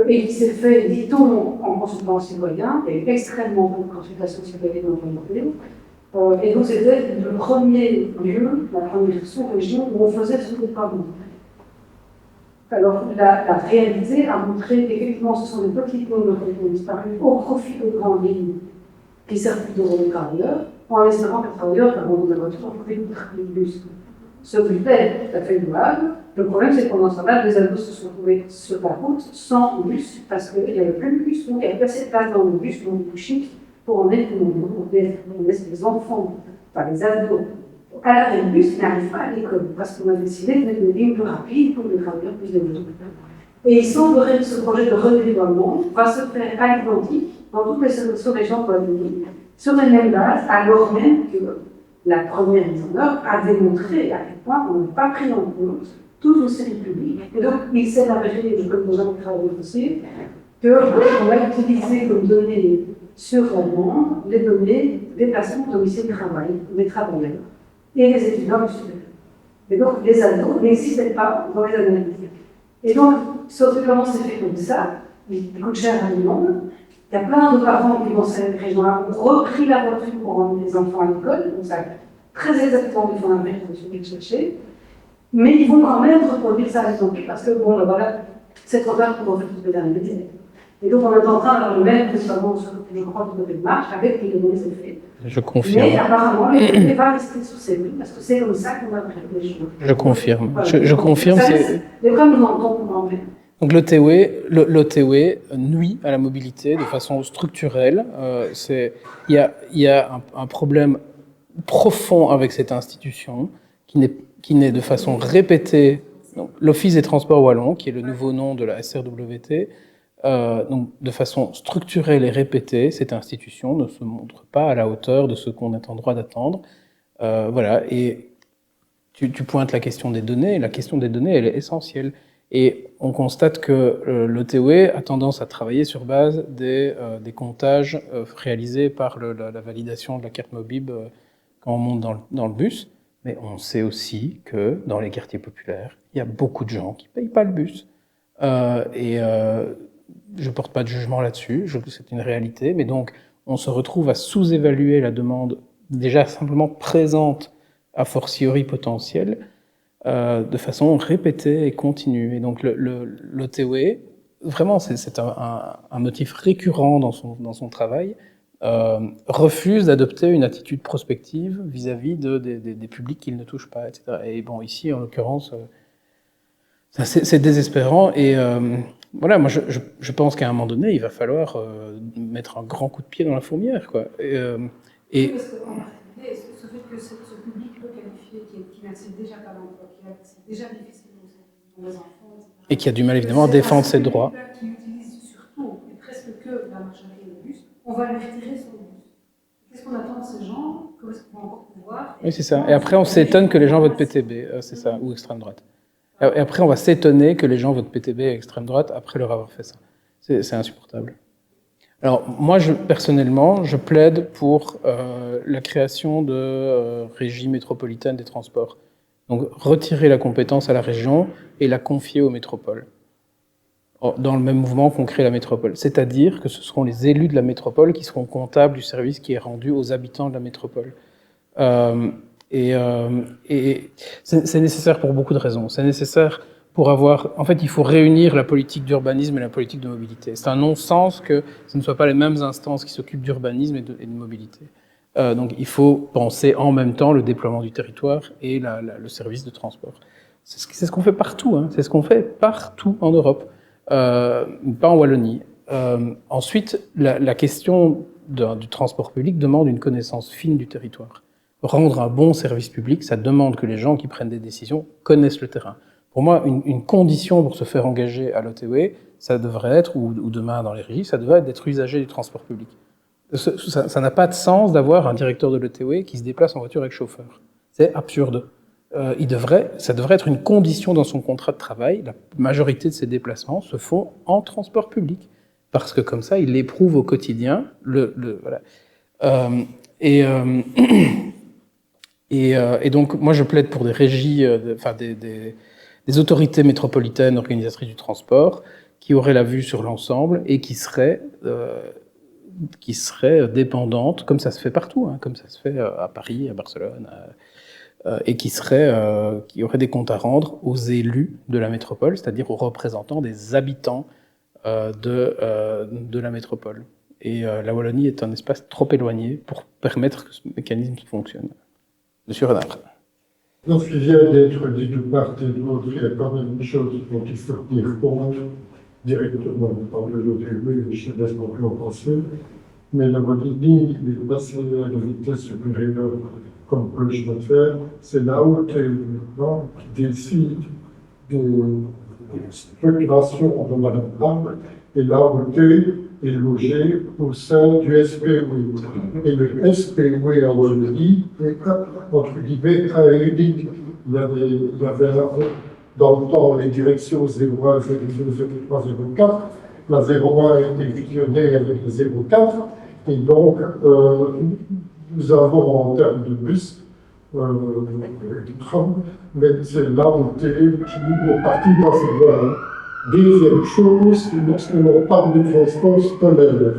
Et qui s'est fait, dit-on, en consultant citoyen, et extrêmement peu de consultation citoyenne dans le et donc c'était le premier lieu, la première sous-région où on faisait ce déploiement. Alors la réalité a montré qu'effectivement ce sont des petites lignes qui ont disparu au profit de grandes lignes qui servent plutôt aux travailleurs, en espérant que les travailleurs abandonnent la voiture pour trouver le bus. Ce critère est tout à fait louable. Le problème, c'est que pendant ce temps-là, les ados se sont trouvés sur la route sans bus, parce qu'il n'y avait plus de bus, donc il n'y avait pas assez de place dans le bus, donc du chic, pour emmener tout le monde. On laisse les enfants, enfin les ados, à l'arrêt du bus, qui n'arrivent pas à l'école, parce qu'on a décidé de mettre des lignes plus rapides pour les travailleurs plus développés. Et il semblerait que ce projet de redéploiement va se faire à l'identique dans toutes les sous-régions de la Wallonie, sur les mêmes bases, alors même que la première mise en œuvre a démontré à quel point on n'a pas pris en compte toutes nos séries publiques. Et donc, il s'est avéré, comme nous avons travaillé aussi, qu'on a utilisé comme données sur la demande les données des placements de domicile de travail, des travailleurs et les étudiants du supérieur. Et donc, les ados n'existaient pas dans les analyses. Et donc, ce déploiement s'est fait comme ça, il coûte cher à tout le monde. Il y a plein de parents qui, dans cette région-là, ont repris la voiture pour emmener les enfants à l'école. Donc, ça a très exactement du fond d'Amérique de ce qu'ils cherchaient. Mais ils vont quand même reproduire ça à l'exemple. Parce que, bon, voilà, c'est trop tard pour refaire toutes les dernières métiers. Et donc, on est en train d'avoir le même, principalement, je crois, de marche, avec les données effets. Je confirme. Mais apparemment, les ne pas rester sur ces lignes, parce que c'est comme ça qu'on va faire les choses. Je confirme. Voilà. Je confirme. Les problèmes, nous entendons même. Donc l'OTW nuit à la mobilité de façon structurelle. Il y a un problème profond avec cette institution qui naît de façon répétée. L'Office des transports wallons, qui est le nouveau nom de la SRWT, donc de façon structurelle et répétée, cette institution ne se montre pas à la hauteur de ce qu'on est en droit d'attendre. Voilà. Et tu pointes la question des données. La question des données, elle est essentielle. Et on constate que l'OTW a tendance à travailler sur base des comptages réalisés par la validation de la carte Mobib quand on monte dans le bus. Mais on sait aussi que dans les quartiers populaires, il y a beaucoup de gens qui ne payent pas le bus. Je ne porte pas de jugement là-dessus, c'est une réalité. Mais donc, on se retrouve à sous-évaluer la demande déjà simplement présente, a fortiori potentielle, de façon répétée et continue. Et donc l'OTW, vraiment, c'est un motif récurrent dans son travail, refusent d'adopter une attitude prospective vis-à-vis des publics qu'ils ne touchent pas, etc. Et bon, ici, en l'occurrence, c'est désespérant. Et voilà, moi, je pense qu'à un moment donné, il va falloir mettre un grand coup de pied dans la fourmilière, quoi. Oui, parce qu'en particulier, ce fait que ce public peu qualifié, qui n'accède déjà pas à l'emploi, qui accède déjà difficilement aux enfants, etc. Et qui a du mal, évidemment, à défendre ses droits. Qui utilise surtout, et presque que la marche arrière et le bus, on va lui retirer son bus. Qu'est-ce qu'on attend de ces gens? Comment est-ce qu'on va encore pouvoir? Oui, c'est ça. Et après, on s'étonne que les gens votent PTB, c'est ça, ou extrême droite. Et après, on va s'étonner que les gens votent PTB et extrême droite après leur avoir fait ça. C'est insupportable. Alors, moi, personnellement, je plaide pour la création de régies métropolitaines des transports. Donc, retirer la compétence à la région et la confier aux métropoles. Dans le même mouvement qu'on crée la métropole. C'est-à-dire que ce seront les élus de la métropole qui seront comptables du service qui est rendu aux habitants de la métropole. Et c'est nécessaire pour beaucoup de raisons. C'est nécessaire pour avoir... En fait, il faut réunir la politique d'urbanisme et la politique de mobilité. C'est un non-sens que ce ne soient pas les mêmes instances qui s'occupent d'urbanisme et de mobilité. Donc, il faut penser en même temps le déploiement du territoire et le service de transport. C'est ce qu'on fait partout. Hein. C'est ce qu'on fait partout en Europe. Pas en Wallonie. Ensuite, la question du transport public demande une connaissance fine du territoire. Rendre un bon service public, ça demande que les gens qui prennent des décisions connaissent le terrain. Pour moi, une condition pour se faire engager à l'OTW, ça devrait être, ou demain dans les régies, ça devrait être d'être usager du transport public. Ça n'a pas de sens d'avoir un directeur de l'OTW qui se déplace en voiture avec chauffeur. C'est absurde. Ça devrait être une condition dans son contrat de travail. La majorité de ses déplacements se font en transport public, parce que comme ça, il l'éprouve au quotidien. Voilà. Et donc, moi, je plaide pour des régies, des autorités métropolitaines organisatrices du transport qui auraient la vue sur l'ensemble et qui seraient dépendantes, comme ça se fait partout, hein, comme ça se fait à Paris, à Barcelone, et qui auraient des comptes à rendre aux élus de la métropole, c'est-à-dire aux représentants des habitants de la métropole. Et la Wallonie est un espace trop éloigné pour permettre que ce mécanisme fonctionne. Monsieur Renard. Dans ce qui vient d'être dit de part et d'autre, il y a quand même une chose dont il faut tenir compte directement par le l'OTW, je ne laisse pas plus en penser, mais la Wallonie est passée à une vitesse supérieure comme que je veux faire, c'est la haute qui décide des spéculations de Madame et la haute est logée au sein du SPW. Et le SPW en Wallonie est, entre guillemets, très unique. Il y avait dans le temps les directions 01, 02, 03, 04. La 01 a été fusionnée avec le 04. Et donc, nous avons en termes de bus, du tram, mais c'est la montée qui est partie dans cette voie. Deuxième chose, lorsqu'on parle de transport scolaire,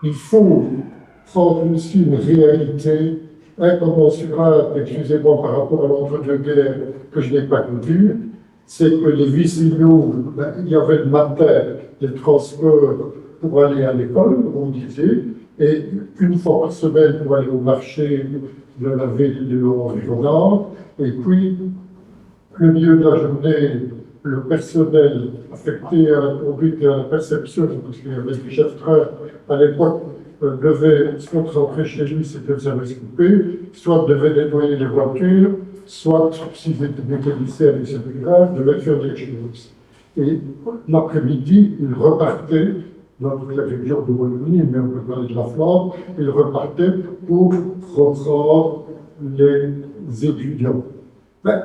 il faut prendre aussi une réalité incommensurable, excusez-moi par rapport à l'entre-deux-guerres que je n'ai pas connu, c'est que les Visignos, il y avait le matin des transports pour aller à l'école, on disait, et une fois par semaine pour aller au marché de la ville environnante, et puis le milieu de la journée, le personnel affecté à la conduite et à la perception, parce qu'il y avait des chefs-train à l'époque, devait soit rentrer chez lui, c'était le service coupé, soit devait nettoyer les voitures, soit, s'ils étaient mécaniciens avec ses grave, devait faire des choses. Et l'après-midi, il repartait dans toute la région de Wallonie, mais on peut parler de la Flandre, il repartait pour reprendre les étudiants. Ben,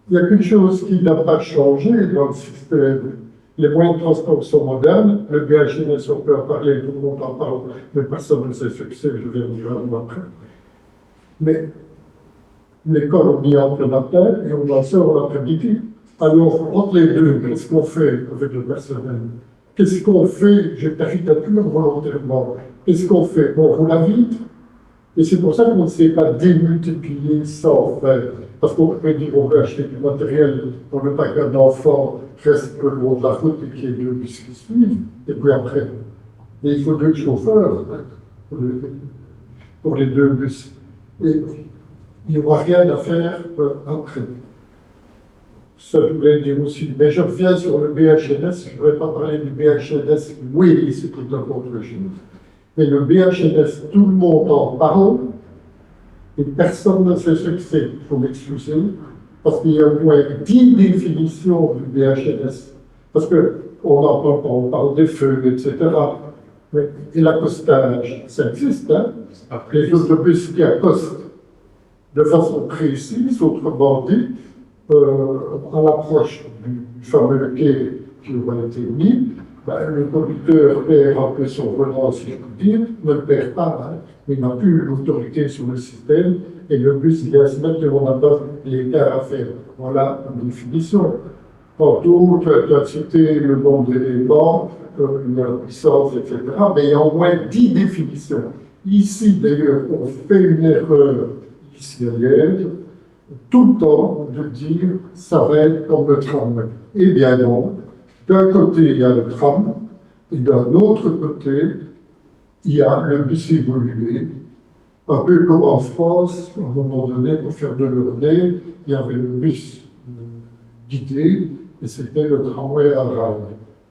il y a quelque chose qui n'a pas changé dans le système. Les moyens de transport sont modernes, le BHNS, on peut en parler, tout le monde en parle, mais personne ne sait ce que c'est, je vais en dire un mot après. Mais l'école, on y entre le matin et on en sort l'après-midi. Alors, entre les deux, qu'est-ce qu'on fait avec le personnel? Qu'est-ce qu'on fait? J'ai caricature volontairement. Qu'est-ce qu'on fait? On roule à vite. Et c'est pour ça qu'on ne sait pas démultiplier sans faire. Parce qu'on peut dire qu'on veut acheter du matériel, on ne veut pas qu'un enfant reste le long de la route et qu'il y ait deux bus qui suivent. Et puis après, il faut deux chauffeurs. pour les deux bus. Et il n'y aura rien à faire après. Ça, je voulais dire aussi. Mais je reviens sur le BHNS. Je ne vais pas parler du BHNS. Oui, c'est tout autre chose. Mais le BHNS, tout le monde en parle et personne ne sait ce que c'est. Il faut m'excuser. Parce qu'il y a au moins 10 définitions du BHNS. Parce qu'on en parle quand on parle des feux, etc. Mais, et l'accostage, ça existe, hein? Les autobus qui accostent de façon précise, autrement dit, à l'approche du fameux quai qui aura été mis, ben, le conducteur perd un peu son volant, si je peux dire, ne le perd pas, hein, mais il n'a plus l'autorité sur le système, et le bus vient se mettre devant la porte l'écart à faire. Voilà une définition. Tantôt, tu as cité le nombre d'éléments, la puissance, etc., mais il y a au moins 10 définitions. Ici, d'ailleurs, on fait une erreur israélienne, tout le temps de dire ça va être comme le tramway. Eh bien non. D'un côté, il y a le tram, et d'un autre côté, il y a le bus évolué. Un peu comme en France, à un moment donné, pour faire de l'Ornay, il y avait le bus guidé, et c'était le tramway à rail.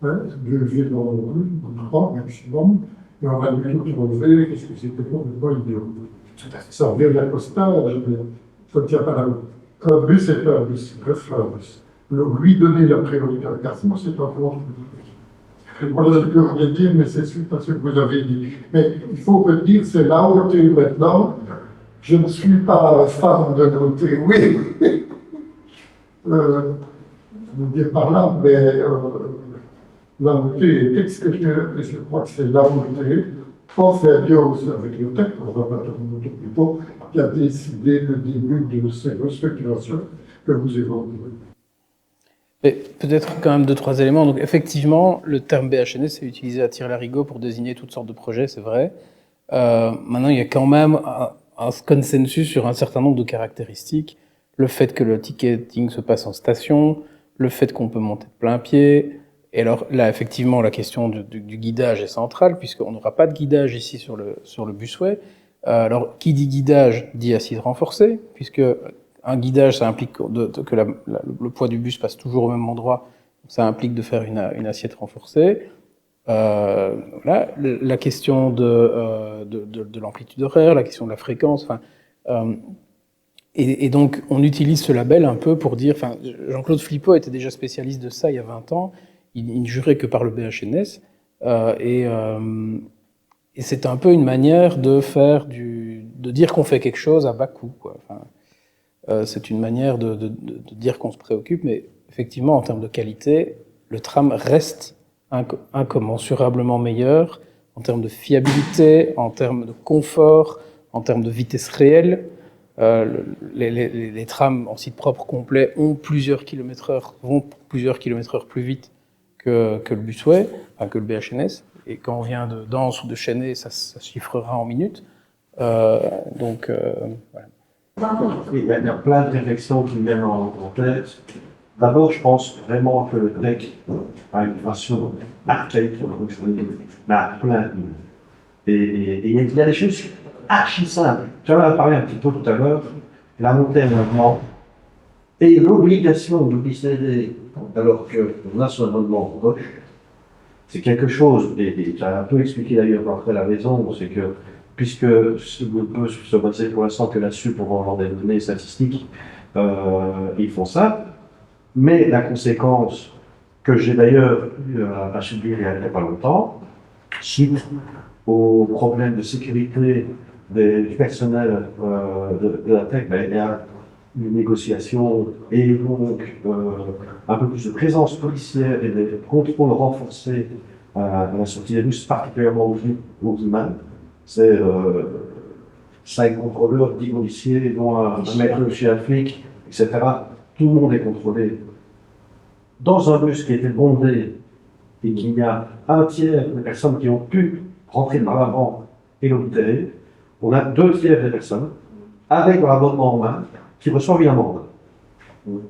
Hein, 2 villes dans le rue, 3 maximum, et on a dû tout trouver, parce que c'était complètement idiot. Ça revient de l'accostage, mais ça ne tient pas la route. Un bus est un bus, bref, un bus. Lui donner la priorité à un garçon, c'est un contre. Voilà ce que je voulais dire, mais c'est suite à ce que vous avez dit. Mais il faut me dire, c'est la hauteur maintenant. Je ne suis pas fan de noter, oui. Je veux dire par là, mais la hauteur est extérieure, et je crois que c'est la hauteur. Pensez bien aussi avec le texte, on va pas tourner plus tôt, qui a décidé le début de ces restructurations que vous évoquez. Et peut-être quand même 2-3 éléments. Donc effectivement, le terme BHNS est utilisé à tire-larigot pour désigner toutes sortes de projets, c'est vrai. Maintenant, il y a quand même un consensus sur un certain nombre de caractéristiques. Le fait que le ticketing se passe en station, le fait qu'on peut monter de plein pied. Et alors là, effectivement, la question du guidage est centrale, puisqu'on n'aura pas de guidage ici sur le busway. Alors, qui dit guidage dit assise renforcée, puisque un guidage, ça implique que le poids du bus passe toujours au même endroit. Ça implique de faire une assiette renforcée. Voilà, la question de l'amplitude horaire, la question de la fréquence. Et donc, on utilise ce label un peu pour dire... Jean-Claude Flippo était déjà spécialiste de ça il y a 20 ans. Il ne jurait que par le BHNS. Et c'est un peu une manière de dire qu'on fait quelque chose à bas coût, quoi. C'est une manière de dire qu'on se préoccupe, mais effectivement, en termes de qualité, le tram reste incommensurablement meilleur en termes de fiabilité, en termes de confort, en termes de vitesse réelle. Les trams en site propre complet vont plusieurs kilomètres heure plus vite que le busway, que le BHNS. Et quand on vient de Danse ou de Chênay, ça chiffrera en minutes. Voilà. Il y a plein de réflexions qui me viennent en tête. D'abord, je pense vraiment que le grec a une façon archaïque de fonctionner, mais à plein de niveaux. Et il y a des choses archi simples. Tu en as parlé un petit peu tout à l'heure, la montée maintenant, et l'obligation de décider, alors qu'on a son amendement proche, c'est quelque chose, et tu as un peu expliqué d'ailleurs après la raison, c'est que puisque ce peut se passer pour l'instant que là-dessus pour avoir des données statistiques, ils font ça. Mais la conséquence que j'ai d'ailleurs eu à subir il n'y a pas longtemps, suite au problème de sécurité du personnel de la tech, il y a une négociation et donc un peu plus de présence policière et des contrôles renforcés à la sortie des bus, particulièrement aux humains. C'est 5 contrôleurs, 10 policiers, dont un maître chez un flic, etc. Tout le monde est contrôlé. Dans un bus qui était bondé et qu'il y a un tiers des personnes qui ont pu rentrer dans l'avant et l'obtérer, on a 2 tiers des personnes avec leur abonnement en main qui reçoivent une amende.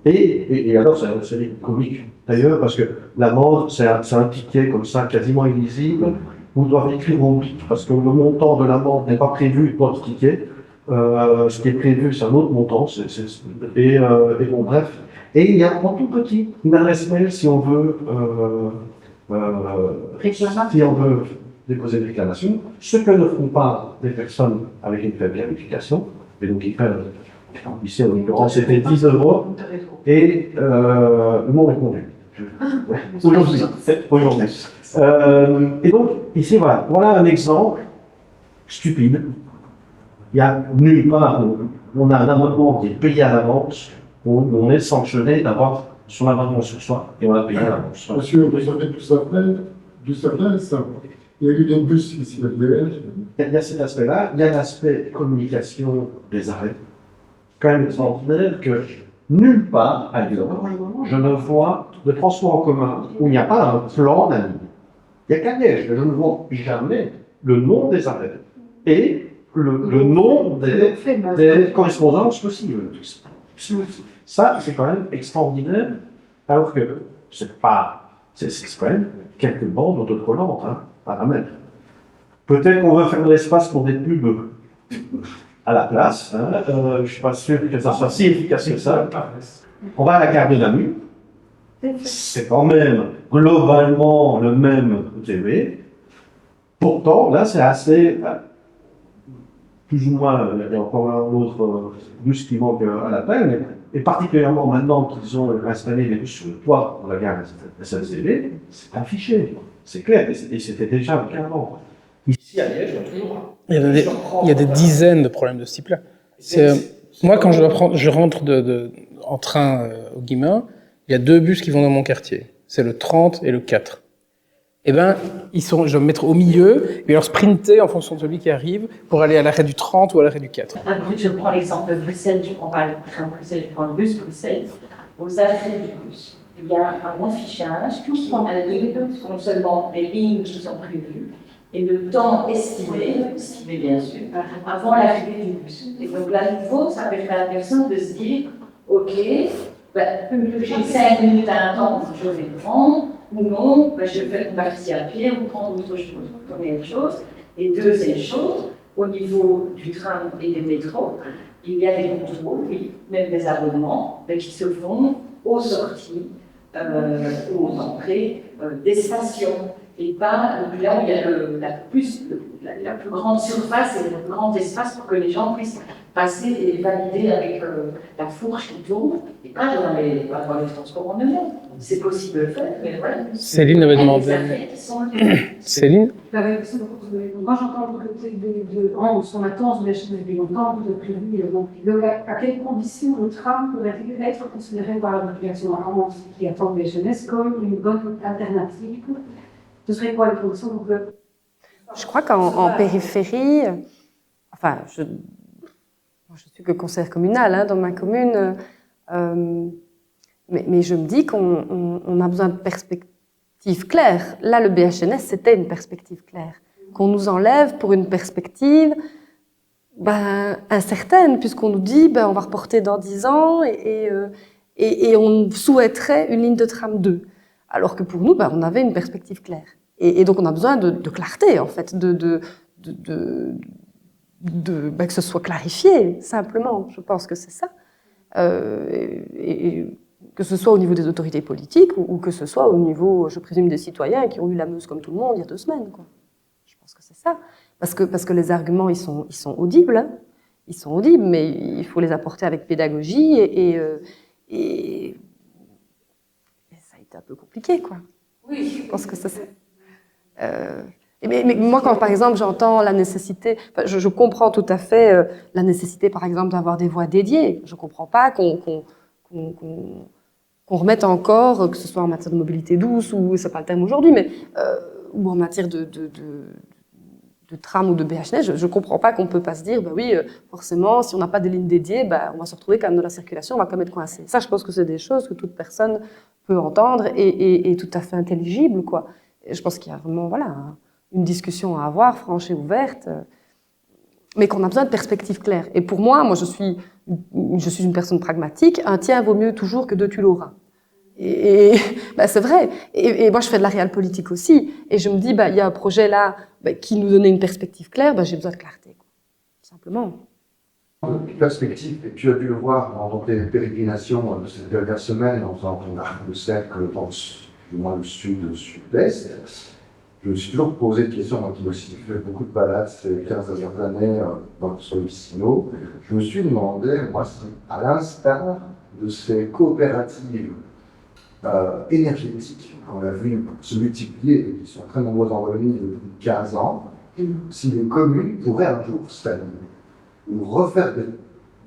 Et alors, c'est comique d'ailleurs, parce que l'amende, c'est un ticket comme ça, quasiment illisible, vous doivent écrire au BIC, parce que le montant de l'amende n'est pas prévu dans le ticket. Ce qui est prévu, c'est un autre montant. Et bon, bref. Et il y a en tout petit une adresse mail si on veut déposer une réclamation, ce que ne font pas des personnes avec une faible qualification. Et donc, ils prennent, ici en l'occurrence, c'était 10 € et le mot répondu. Aujourd'hui. Et donc, ici, voilà un exemple stupide. Il n'y a nulle part où on a un amendement qui est payé à l'avance, où on est sanctionné d'avoir son amendement sur soi et on l'a payé à l'avance. Monsieur, vous savez tout ça ça. Il y a eu des bus ici à Liège. Il y a cet aspect-là, il y a l'aspect communication des arrêts. Quand même extraordinaire que nulle part ailleurs, je ne vois de transport en commun où il n'y a pas un plan d'un ligne. Il n'y a qu'à Liège, je ne vois jamais le nom des arrêts et le nom des correspondances possibles. Ça, c'est quand même extraordinaire, alors que c'est quand même quelques bandes autocollantes, hein, par la même. Peut-être qu'on va faire de l'espace pour des pubs à la place, hein, je ne suis pas sûr que ça soit si efficace que ça. On va à la gare de Namur, c'est quand même globalement le même TV. Pourtant, là, c'est assez, plus ou moins, il y a encore un autre bus qui manque à l'appel, et particulièrement maintenant qu'ils ont installé les bus sur le toit pour la gare SNCF, c'est affiché, c'est clair, et c'était déjà le cas avant. Ici à Liège, il y a des dizaines de problèmes de ce type-là. Moi, quand je rentre en train au Guillemin, il y a 2 bus qui vont dans mon quartier. C'est le 30 et le 4. Eh ben, je vais me mettre au milieu et leur sprinter en fonction de celui qui arrive pour aller à l'arrêt du 30 ou à l'arrêt du 4. Je prends l'exemple de Bruxelles, je prends pas le train Bruxelles, je prends le bus Bruxelles. Aux arrêts du bus, il y a un affichage qui indique non seulement les lignes qui sont prévues, et le temps estimé bien sûr, avant l'arrivée du bus. Et donc là, il faut, ça permet à la personne de se dire, ok, j'ai 5 minutes à attendre, je vais le prendre, ou non, je vais partir à pied ou prendre autre chose. Première chose. Et deuxième chose, au niveau du train et des métros, il y a des contrôles, oui, même des abonnements, mais qui se font aux sorties ou aux entrées des stations. Et pas là où il y a la plus grande surface et le plus grand espace pour que les gens puissent passer et valider avec la fourche qui tourne, et pas dans les transports en eux-mêmes. C'est possible de le faire, mais voilà. Céline avait demandé. Céline? Moi, j'entends du côté de son attente de la chaîne depuis longtemps, vous avez prévu, donc, à quelles conditions le tram pourrait être considéré par la population qui attend des jeunesses comme une bonne alternative? Ce serait quoi les conditions pour que... Je crois qu'en périphérie, enfin, je suis que conseillère communale hein, dans ma commune, mais je me dis qu'on a besoin de perspectives claires. Là, le BHNS, c'était une perspective claire. Qu'on nous enlève pour une perspective incertaine, puisqu'on nous dit on va reporter dans 10 ans et on souhaiterait une ligne de tram 2. Alors que pour nous, on avait une perspective claire. Et donc, on a besoin de clarté, en fait, que ce soit clarifié, simplement. Je pense que c'est ça. Et que ce soit au niveau des autorités politiques ou que ce soit au niveau, je présume, des citoyens qui ont eu la meuse comme tout le monde il y a 2 semaines. Quoi. Je pense que c'est ça. Parce que les arguments, ils sont audibles. Hein. Ils sont audibles, mais il faut les apporter avec pédagogie et ça a été un peu compliqué, quoi. Oui. Je pense que c'est ça. Mais moi, quand par exemple j'entends la nécessité, je comprends tout à fait la nécessité, par exemple, d'avoir des voies dédiées. Je ne comprends pas qu'on remette encore, que ce soit en matière de mobilité douce, ou c'est pas le terme aujourd'hui, mais ou en matière de tram ou de BHNS, je ne comprends pas qu'on ne peut pas se dire, oui, forcément, si on n'a pas des lignes dédiées, on va se retrouver quand même dans la circulation, on va quand même être coincé. Ça, je pense que c'est des choses que toute personne peut entendre et tout à fait intelligible, quoi. Et je pense qu'il y a vraiment, une discussion à avoir, franche et ouverte, mais qu'on a besoin de perspectives claires. Et pour moi, je suis une personne pragmatique, un tien vaut mieux toujours que 2 tu l'auras. bah, c'est vrai. Et moi, je fais de la réelle politique aussi. Et je me dis, bah, il y a un projet là qui nous donnait une perspective claire, bah, j'ai besoin de clarté, quoi. Tout simplement. Perspective, et tu as dû le voir dans tes pérégrinations de ces dernières semaines en faisant le cercle dans du moins le sud, le sud-est. Je me suis toujours posé de questions, moi qui aussi fait beaucoup de balades ces 15 dernières années sur les Piscino. Je me suis demandé, moi, si à l'instar de ces coopératives énergétiques qu'on a vu se multiplier et qui sont très nombreuses en Wallonie depuis 15 ans, si les communes pourraient un jour s'allier ou refaire des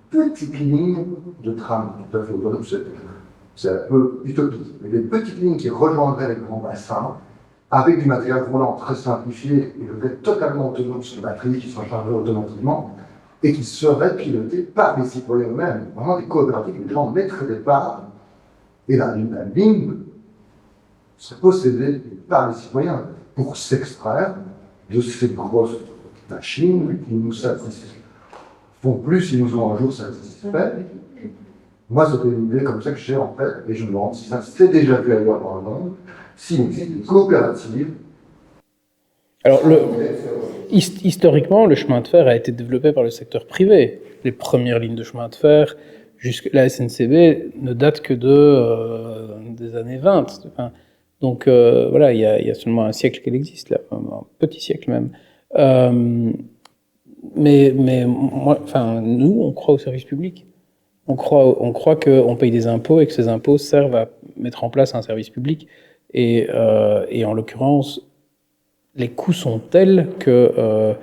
petites lignes de tram tout à fait autonomes, c'est un peu utopique, mais des petites lignes qui rejoindraient les grands bassins avec du matériel roulant très simplifié et peut-être totalement autonome sur les batteries qui sont chargées automatiquement et qui seraient pilotées par les citoyens eux-mêmes. Vraiment des coopératives, les gens mettraient des parts et la ligne serait possédée par les citoyens pour s'extraire de ces grosses machines qui nous satisfont plus si nous ont un jour satisfait. Moi, c'était une idée comme ça que j'ai en tête, et je me demande si ça s'est déjà vu ailleurs dans le monde, s'il existe une coopérative. Alors, historiquement, le chemin de fer a été développé par le secteur privé. Les premières lignes de chemin de fer, jusqu'à la SNCB, ne datent que des années 20. Enfin, donc, voilà, il y a seulement un siècle qu'elle existe, là, un petit siècle même. Mais moi, enfin, nous, on croit au service public. On croit qu'on paye des impôts et que ces impôts servent à mettre en place un service public. Et en l'occurrence, les coûts sont tels que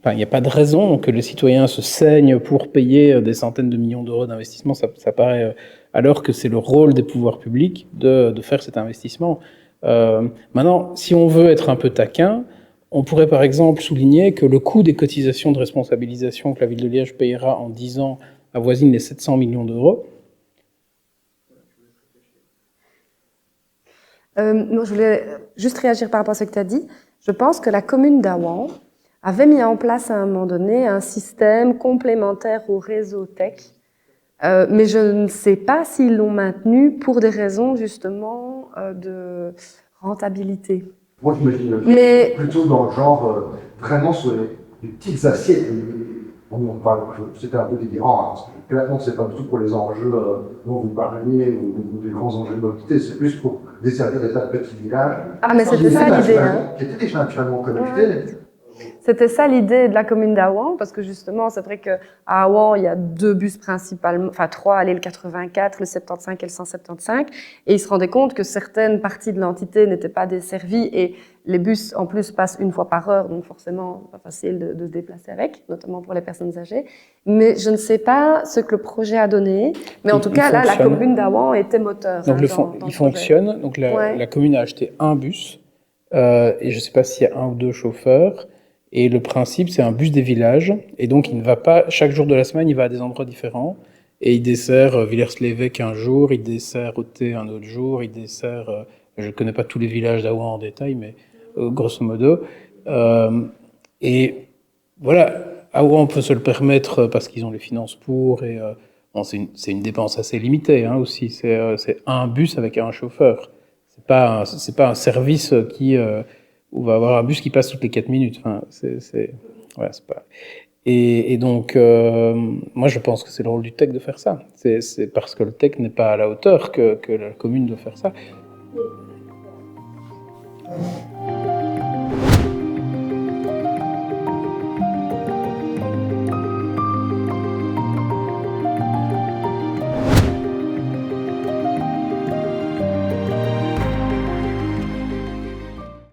il n'y a pas de raison que les citoyens se saignent pour payer des centaines de millions d'euros d'investissement. Ça paraît, alors que c'est le rôle des pouvoirs publics de faire cet investissement. Maintenant, si on veut être un peu taquin, on pourrait par exemple souligner que le coût des cotisations de responsabilisation que la ville de Liège payera en 10 ans avoisine les 700 millions d'euros. Moi, je voulais juste réagir par rapport à ce que tu as dit. Je pense que la commune d'Awan avait mis en place à un moment donné un système complémentaire au réseau tech, mais je ne sais pas s'ils l'ont maintenu pour des raisons justement de rentabilité. Moi, j'imagine plutôt dans le genre, vraiment sur les petites assiettes. C'était un peu délirant, hein, parce que clairement, c'est pas du tout pour les enjeux dont vous parliez ou des grands enjeux de mobilité, c'est plus pour desservir des tas de petits villages. Ah, mais c'était ça l'idée. Hein. Qui étaient déjà naturellement connectés. Ouais. C'était ça l'idée de la commune d'Awan, parce que justement, c'est vrai qu'à Awan, il y a 2 bus principalement, enfin 3, le 84, le 75 et le 175, et ils se rendaient compte que certaines parties de l'entité n'étaient pas desservies, et les bus, en plus, passent 1 fois par heure, donc forcément, pas facile de se déplacer avec, notamment pour les personnes âgées. Mais je ne sais pas ce que le projet a donné, mais en tout cas, là, la commune d'Awan était moteur. Donc, il fonctionne, donc la commune a acheté un bus, et je ne sais pas s'il y a 1 ou 2 chauffeurs. Et le principe, c'est un bus des villages. Et donc, il ne va pas, chaque jour de la semaine, il va à des endroits différents. Et il dessert Villers-l'Évêque un jour, il dessert Auté un autre jour, il dessert, je ne connais pas tous les villages d'Awan en détail, mais grosso modo. Et voilà, Awan peut se le permettre parce qu'ils ont les finances pour. Et bon, c'est une dépense assez limitée hein, aussi. C'est un bus avec un chauffeur. C'est pas un service qui... où on va avoir un bus qui passe toutes les 4 minutes. Enfin, voilà, c'est pas... Et donc, moi, je pense que c'est le rôle du TEC de faire ça. C'est parce que le TEC n'est pas à la hauteur que la commune doit faire ça.